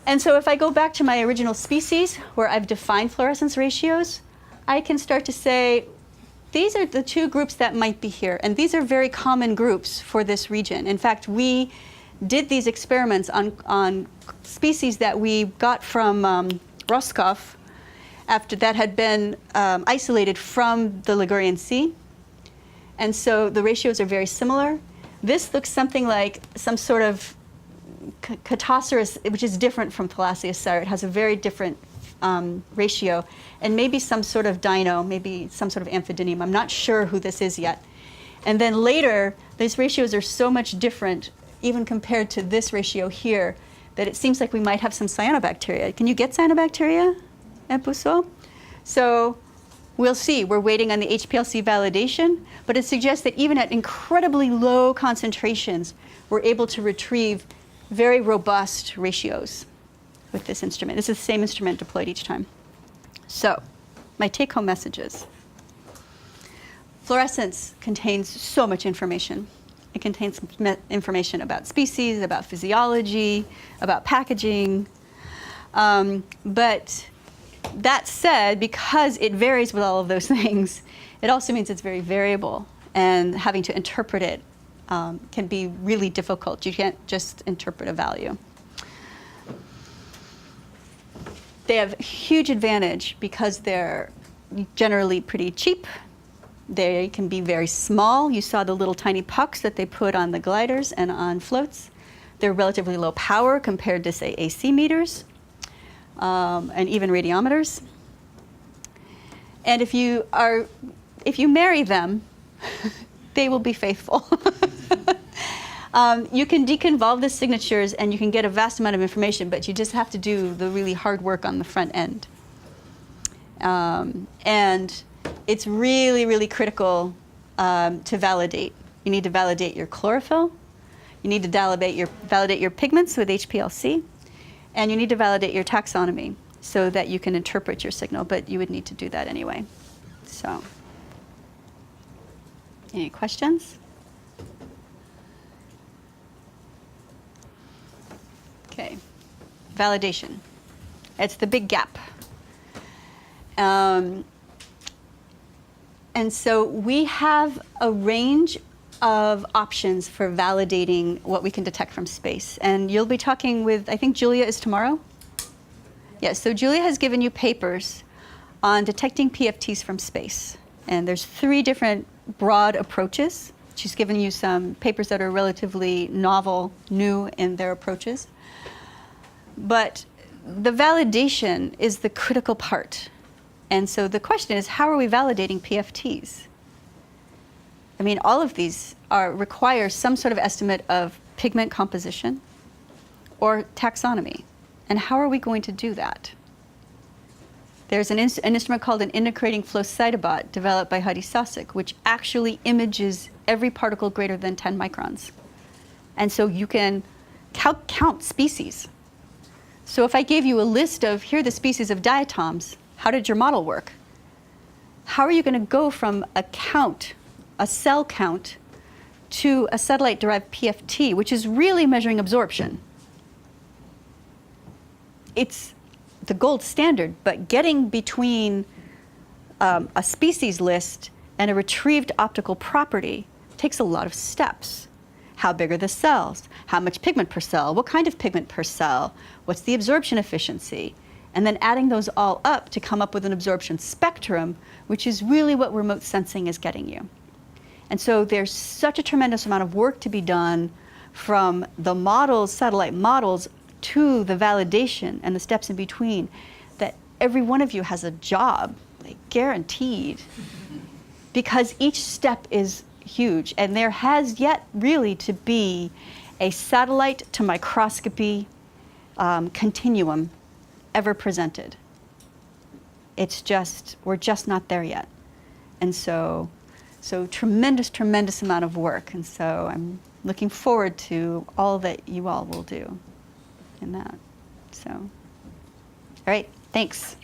And so if I go back to my original species, where I've defined fluorescence ratios, I can start to say, these are the 2 groups that might be here. And these are very common groups for this region. In fact, we did these experiments on species that we got from Roscoff after that had been isolated from the Ligurian Sea. And so the ratios are very similar. This looks something like some sort of Catoceras, which is different from Thalassiocyra. It has a very different ratio, and maybe some sort of dino, maybe some sort of amphidinium. I'm not sure who this is yet. And then later, these ratios are so much different, even compared to this ratio here, that it seems like we might have some cyanobacteria. Can you get cyanobacteria at Boussole? So we'll see. We're waiting on the HPLC validation, but it suggests that even at incredibly low concentrations, we're able to retrieve very robust ratios with this instrument. This is the same instrument deployed each time. So my take-home messages. Fluorescence contains so much information. It contains information about species, about physiology, about packaging. But that said, because it varies with all of those things, it also means it's very variable, and having to interpret it can be really difficult. You can't just interpret a value. They have huge advantage because they're generally pretty cheap. They can be very small. You saw the little tiny pucks that they put on the gliders and on floats. They're relatively low power compared to, say, AC meters and even radiometers. And if you marry them, they will be faithful. You can deconvolve the signatures and you can get a vast amount of information, but you just have to do the really hard work on the front end. And it's really, really critical to validate. You need to validate your chlorophyll. You need to validate your pigments with HPLC. And you need to validate your taxonomy so that you can interpret your signal, but you would need to do that anyway. So, any questions? Okay. validation. It's the big gap. And so we have a range of options for validating what we can detect from space. And you'll be talking with, I think Julia is tomorrow? Yes, so Julia has given you papers on detecting PFTs from space. And there's 3 different broad approaches. She's given you some papers that are relatively novel, new in their approaches. But the validation is the critical part. And so the question is, how are we validating PFTs? I mean, all of these require some sort of estimate of pigment composition or taxonomy. And how are we going to do that? There's an instrument called an integrating flow cytobot developed by Hadi Sasek, which actually images every particle greater than 10 microns. And so you can count species. So if I gave you a list of, here are the species of diatoms, how did your model work? How are you going to go from a count, a cell count, to a satellite-derived PFT, which is really measuring absorption? It's the gold standard, but getting between a species list and a retrieved optical property takes a lot of steps. How big are the cells? How much pigment per cell? What kind of pigment per cell? What's the absorption efficiency? And then adding those all up to come up with an absorption spectrum, which is really what remote sensing is getting you. And so there's such a tremendous amount of work to be done from the models, satellite models, to the validation and the steps in between, that every one of you has a job, like guaranteed, because each step is huge. And there has yet really to be a satellite to microscopy continuum ever presented. It's just, we're just not there yet. And so tremendous, tremendous amount of work. And so I'm looking forward to all that you all will do in that. So, all right, thanks.